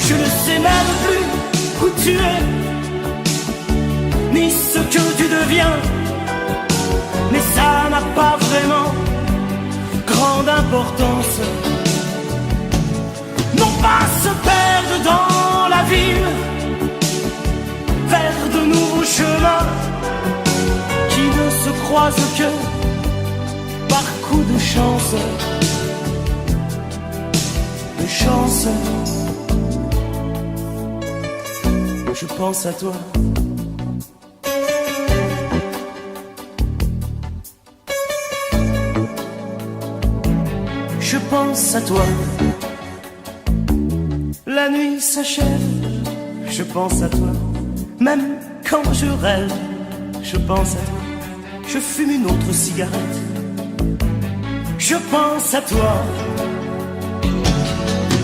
Je ne sais même plus où tu es, ni ce que tu deviens. Mais ça n'a pas vraiment grande importance. Non pas se perdre dans la ville, faire de nouveaux chemins qui ne se croisent que par coup de chance. De chance. Je pense à toi. Je pense à toi. La nuit s'achève, je pense à toi. Même quand je rêve, je pense à toi. Je fume une autre cigarette, je pense à toi.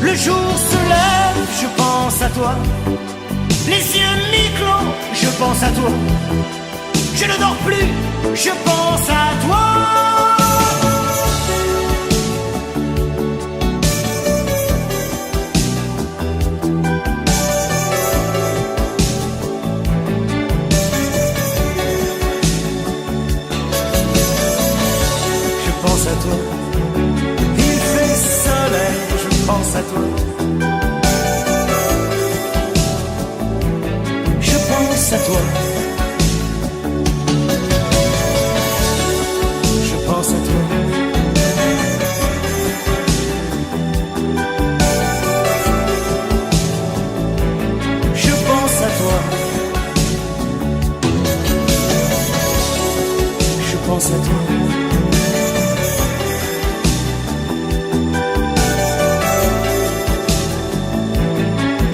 Le jour se lève, je pense à toi. Les yeux mi-clos, je pense à toi. Je ne dors plus, je pense à toi. Je pense à toi. Il fait soleil, je pense à toi. Je pense à toi. Je pense à toi. Je pense à toi. Je pense à toi.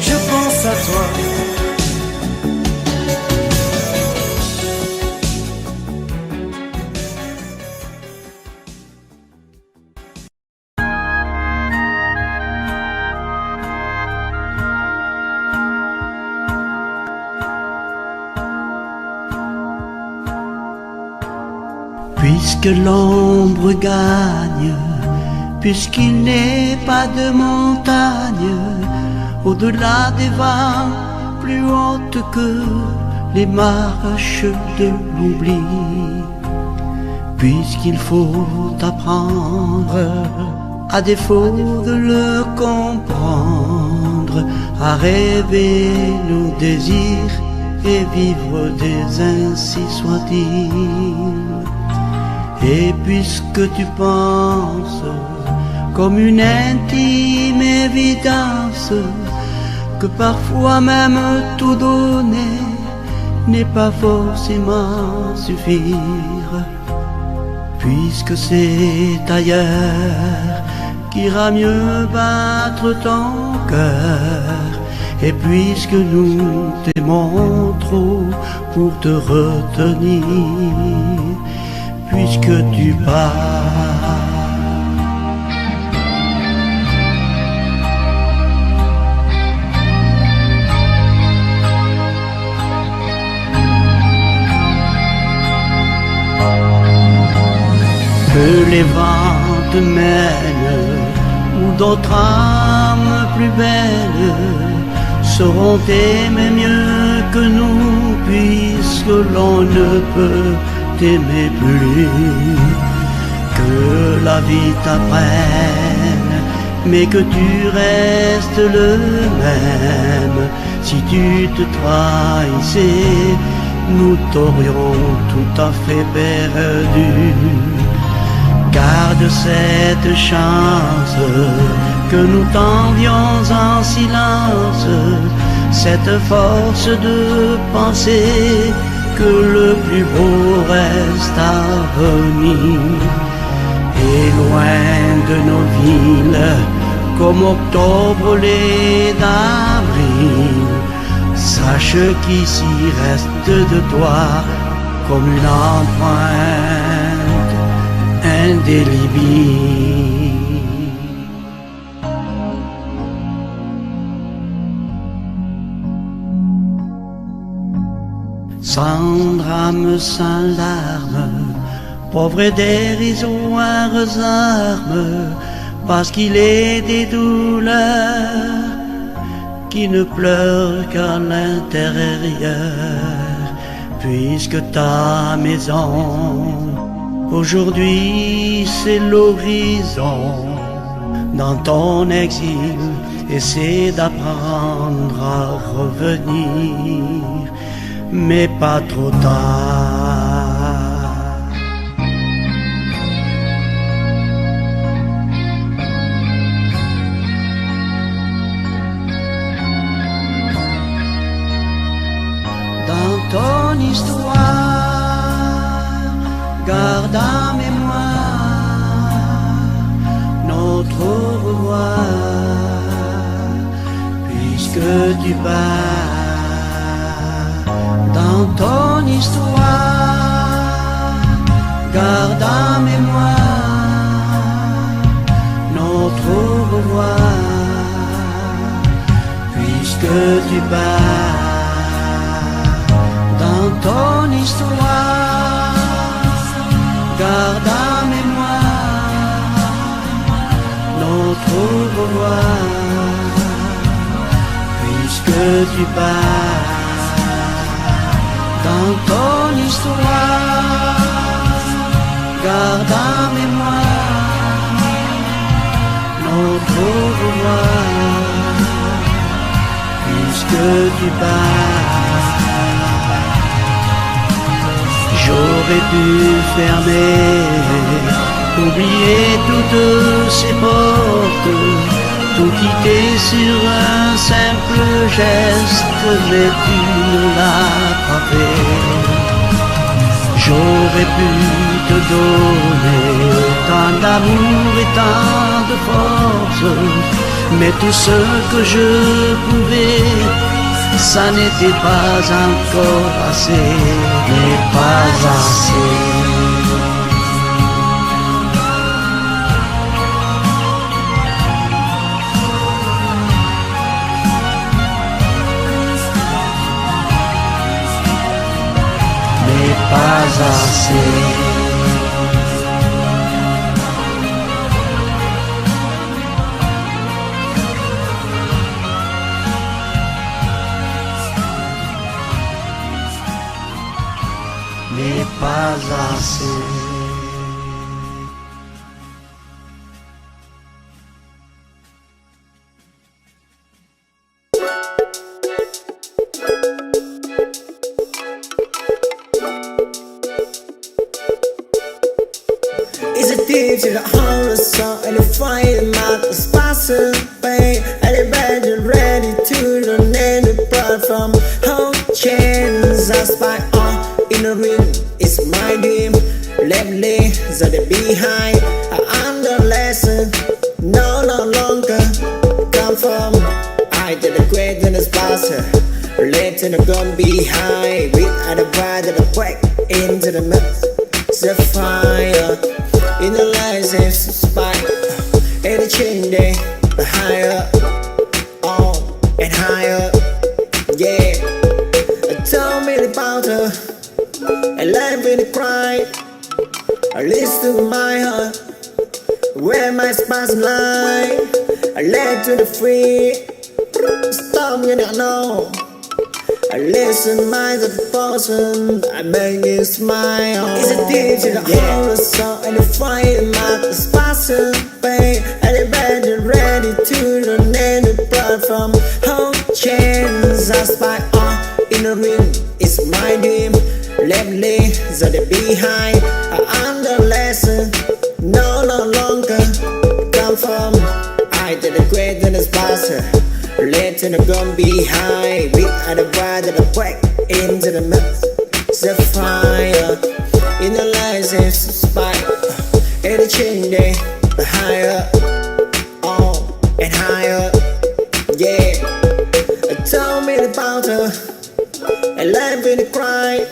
Je pense à toi. Puisque l'ombre gagne, puisqu'il n'est pas de montagne, au-delà des vagues plus hautes que les marches de l'oubli, puisqu'il faut apprendre, à défaut de le comprendre, à rêver nos désirs et vivre des ainsi soit-il. Et puisque tu penses comme une intime évidence que parfois même tout donner n'est pas forcément suffire, puisque c'est ailleurs qu'ira mieux battre ton cœur, et puisque nous t'aimons trop pour te retenir, puisque tu pars. Que les vents te mènent, ou d'autres âmes plus belles sauront aimer mieux que nous, puisque l'on ne peut t'aimais plus, que la vie t'apprenne, mais que tu restes le même. Si tu te trahissais, nous t'aurions tout à fait perdu. Garde cette chance que nous tendions en silence, cette force de penser que le plus beau reste à venir. Et loin de nos villes, comme octobre les d'avril, sache qu'ici reste de toi comme une empreinte indélébile. Sans drame, sans larmes, pauvre et dérisoires armes, parce qu'il est des douleurs qui ne pleurent qu'à l'intérieur, puisque ta maison aujourd'hui c'est l'horizon. Dans ton exil, essaie d'apprendre à revenir, mais pas trop tard. Dans ton histoire, garde en mémoire notre au revoir, puisque tu pars. Dans ton histoire, garde en mémoire notre au revoir, puisque tu pars. Dans ton histoire, garde en mémoire notre au revoir, puisque tu pars. Dans ton histoire, garde en mémoire notre au revoir, puisque tu pars. J'aurais pu fermer, oublier toutes ces portes, tout quitter sur un simple geste, mais tu ne l'as pas fait. J'aurais pu te donner tant d'amour et tant de force, mais tout ce que je pouvais, ça n'était pas encore assez, mais pas assez. Pas assez. Mais pas assez. To the horizon and the fire mouth the spots of pain. And the bed ready to the name the blood from whole chains. I spy on in the ring, it's my dream. Lately, so the behind. I'm the lesson, no longer come from. I did the great and the sponsor. Left in the gun behind. With the bride and the break into the mouth. The fire. In the lights and spike, and the chain day, higher, on and higher, yeah. Tell me about her, and life in the cry. I listen to my heart, where my spots lie. I led to the free, stop me, I know. I listen my the person, I make you smile. It's a deep to the horror song and the fire mouth is passing pain. And the bed is ready to run and the blood from home chains. I spy on in the ring, it's my dream. Lately, so the behind, I'm the lesson, no longer come from. I did a great and it's passer. Let in the gun behind. We are the bride of the break into the mess. The fire in the lies is spike. And the chain day higher, oh and higher. Yeah, tell me about her. I laugh in the cry.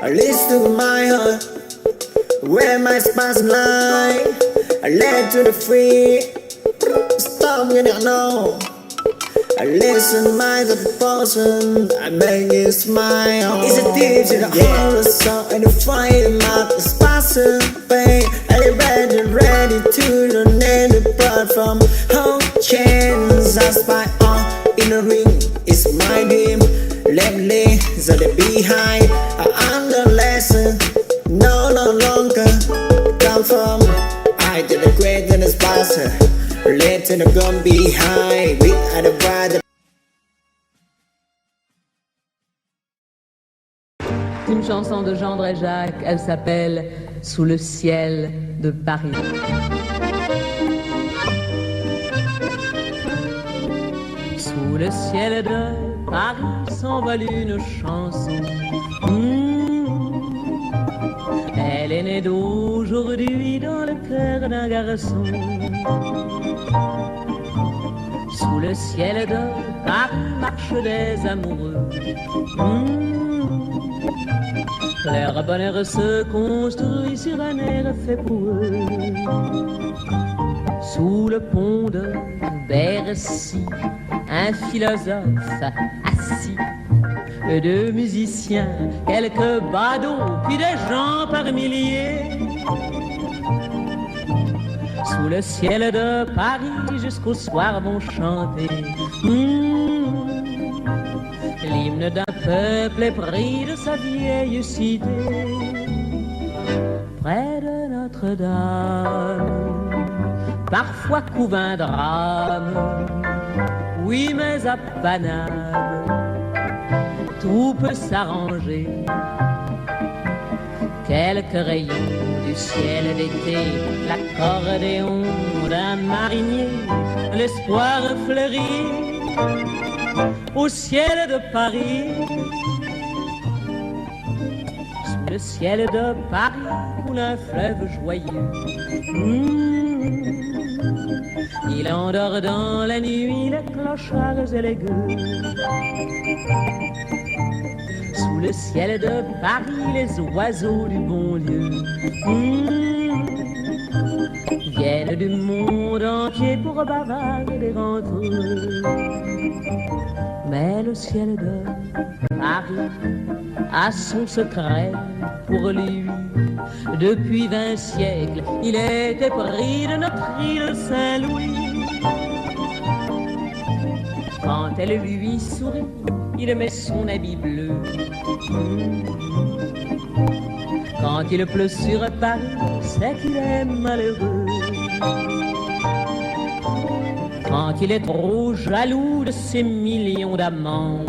I listen to my heart. Where my spots lie. I led to the free. Stop getting no. I listen my the person, I make you smile. It's a deep to the horror song and the fire mouth is passing pain. And the bed is ready to run and the blood from home chains. I spy on in the ring, it's my dream. Lately, so the behind, I'm the lesson, no longer come from. I did a great and it's passer. Let in the gun behind. We are the bride. Une chanson de Jean Dréjac, elle s'appelle Sous le ciel de Paris. Sous le ciel de Paris s'envole une chanson. Elle est née d'aujourd'hui dans le cœur d'un garçon. Sous le ciel de Paris marchent des amoureux. Leur bonheur se construit sur un air fait pour eux. Sous le pont de Bercy, un philosophe assis, deux musiciens, quelques badauds, puis des gens par milliers. Sous le ciel de Paris, jusqu'au soir vont chanter l'hymne d'un peuple épris de sa vieille cité. Près de Notre-Dame, parfois couve un drame. Oui, mais à Paname, tout peut s'arranger. Quelques rayons du ciel d'été, l'accordéon d'un marinier, l'espoir fleurit au ciel de Paris. Sous le ciel de Paris coule un fleuve joyeux. Il endort dans la nuit les clochards et les gueux. Sous le ciel de Paris, les oiseaux du bon Dieu viennent du monde entier pour bavarder entre eux. Mais le ciel de Paris a son secret pour lui. Depuis 20 siècles, il était pris de notre île Saint-Louis. Quand elle lui sourit, il met son habit bleu. Quand il pleut sur Paris, c'est qu'il est malheureux. Quand il est trop jaloux de ses millions d'amants,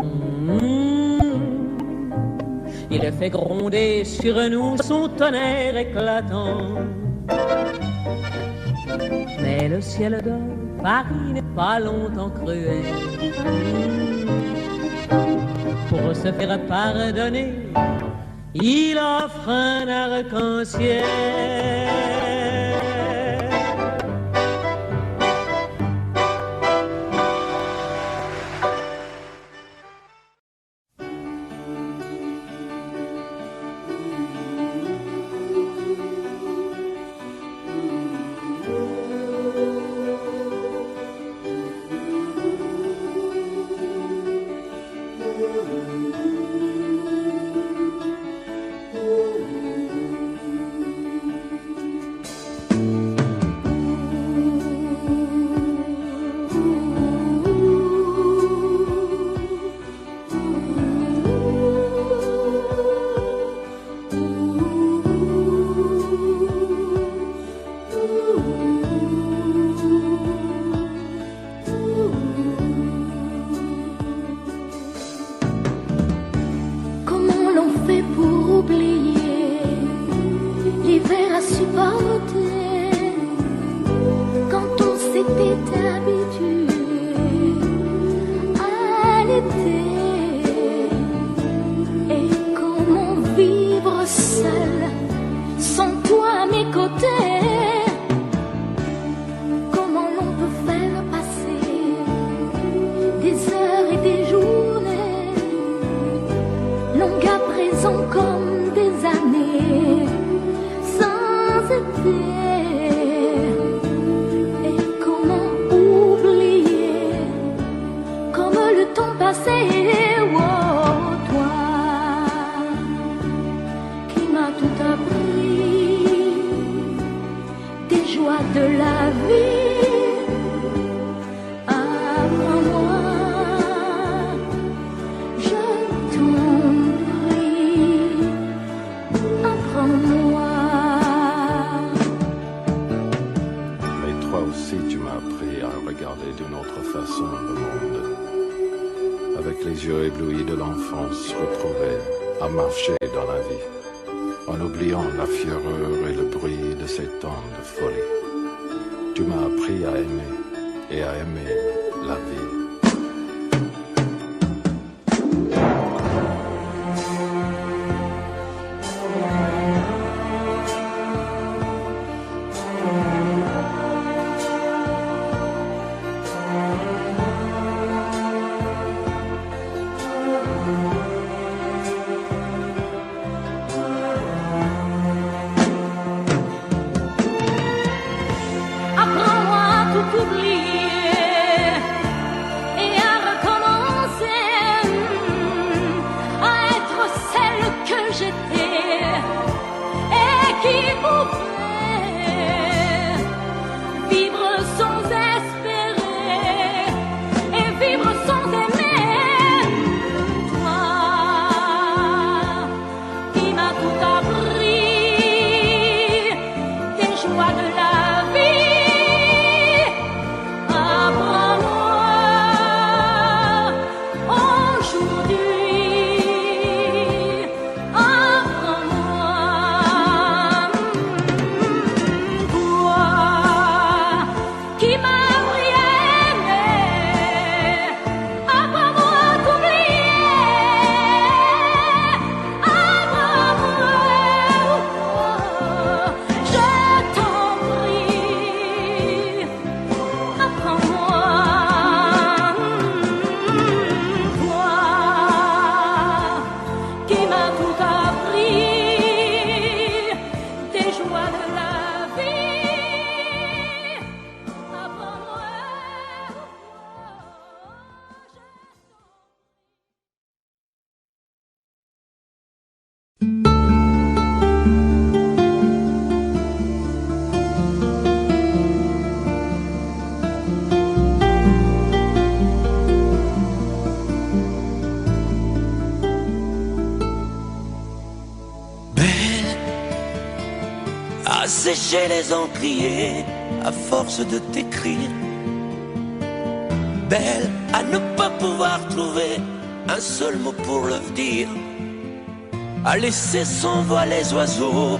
il fait gronder sur nous son tonnerre éclatant. Mais le ciel de Paris n'est pas longtemps cruel. Pour se faire pardonner, il offre un arc-en-ciel. tout appris, des joies de la vie. Apprends-moi, je t'en prie, apprends-moi. Mais toi aussi tu m'as appris à regarder d'une autre façon le monde, avec les yeux éblouis de l'enfance retrouvée, à marcher dans la vie, en oubliant la fureur et le bruit de ces temps de folie. Tu m'as appris à aimer et à aimer la vie. Apprends-moi à tout oublier et à recommencer, à être celle que j'étais et qui pouvait vivre sans espérer et vivre sans aimer. Toi qui m'as tout appris, des joies de la vie. Apprends-moi aujourd'hui, apprends-moi, toi qui m'as appris à aimer, apprends-moi à t'oublier, apprends-moi, je t'en prie, apprends-moi, toi qui m'as tout appris, des joies de la vie, apprends-moi. Belle, à sécher les encriers à force de t'écrire. Belle, à ne pas pouvoir trouver un seul mot pour le dire. À laisser s'envoler les oiseaux,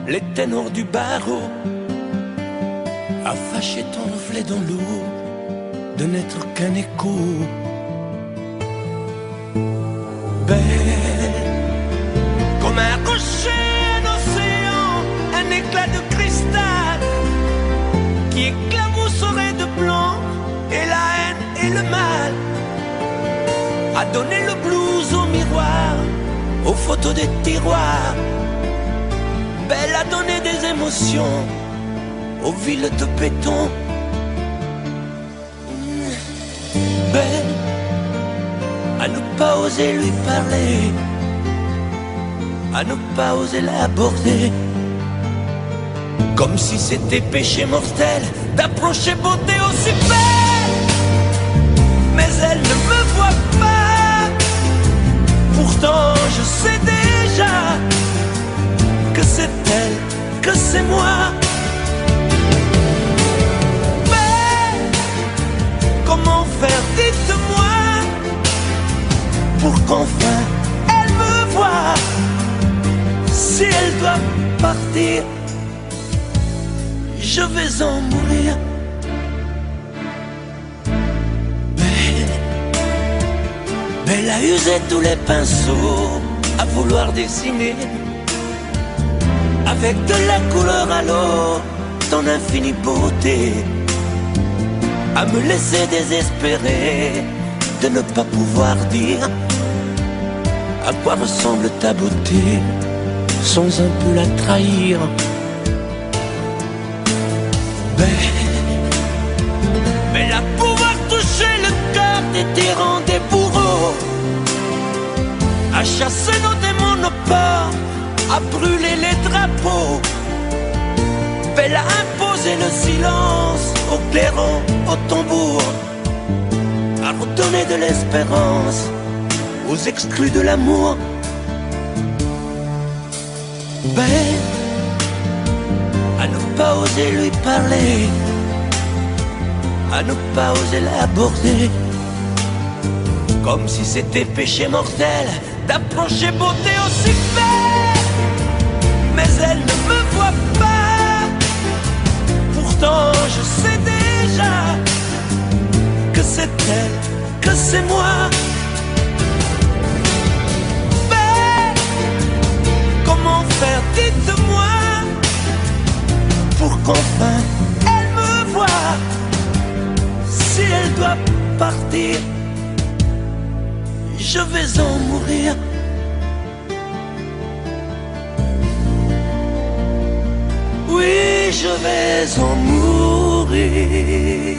les ténors du barreau. À fâcher ton reflet dans l'eau, de n'être qu'un écho. Belle, comme un rocher, un océan, un éclat de cristal qui éclabousserait de blanc et la haine et le mal. À donner le blues au miroir, aux photos des tiroirs. Belle à donner des émotions aux villes de béton. Belle à ne pas oser lui parler, à ne pas oser l'aborder, comme si c'était péché mortel d'approcher beauté aussi belle. Mais elle ne me voit pas, pourtant je sais déjà que c'est elle, que c'est moi. Mais comment faire, dites-moi, pour qu'enfin elle me voie. Si elle doit partir, je vais en mourir. Belle a usé tous les pinceaux à vouloir dessiner avec de la couleur à l'eau ton infinie beauté, à me laisser désespérer de ne pas pouvoir dire à quoi ressemble ta beauté sans un peu la trahir. Belle à pouvoir toucher le cœur des tyrans, des bourreaux, à chasser nos démons, nos peurs, à brûler les drapeaux, elle a imposé le silence au clairon, au tambour, à redonner de l'espérance aux exclus de l'amour. Ben, à ne pas oser lui parler, à ne pas oser l'aborder, comme si c'était péché mortel d'approcher beauté aussi belle. Mais elle ne me voit pas, pourtant je sais déjà que c'est elle, que c'est moi. Mais comment faire, dites-moi, pour qu'enfin elle me voie. Si elle doit partir, je vais en mourir. Oui, je vais en mourir.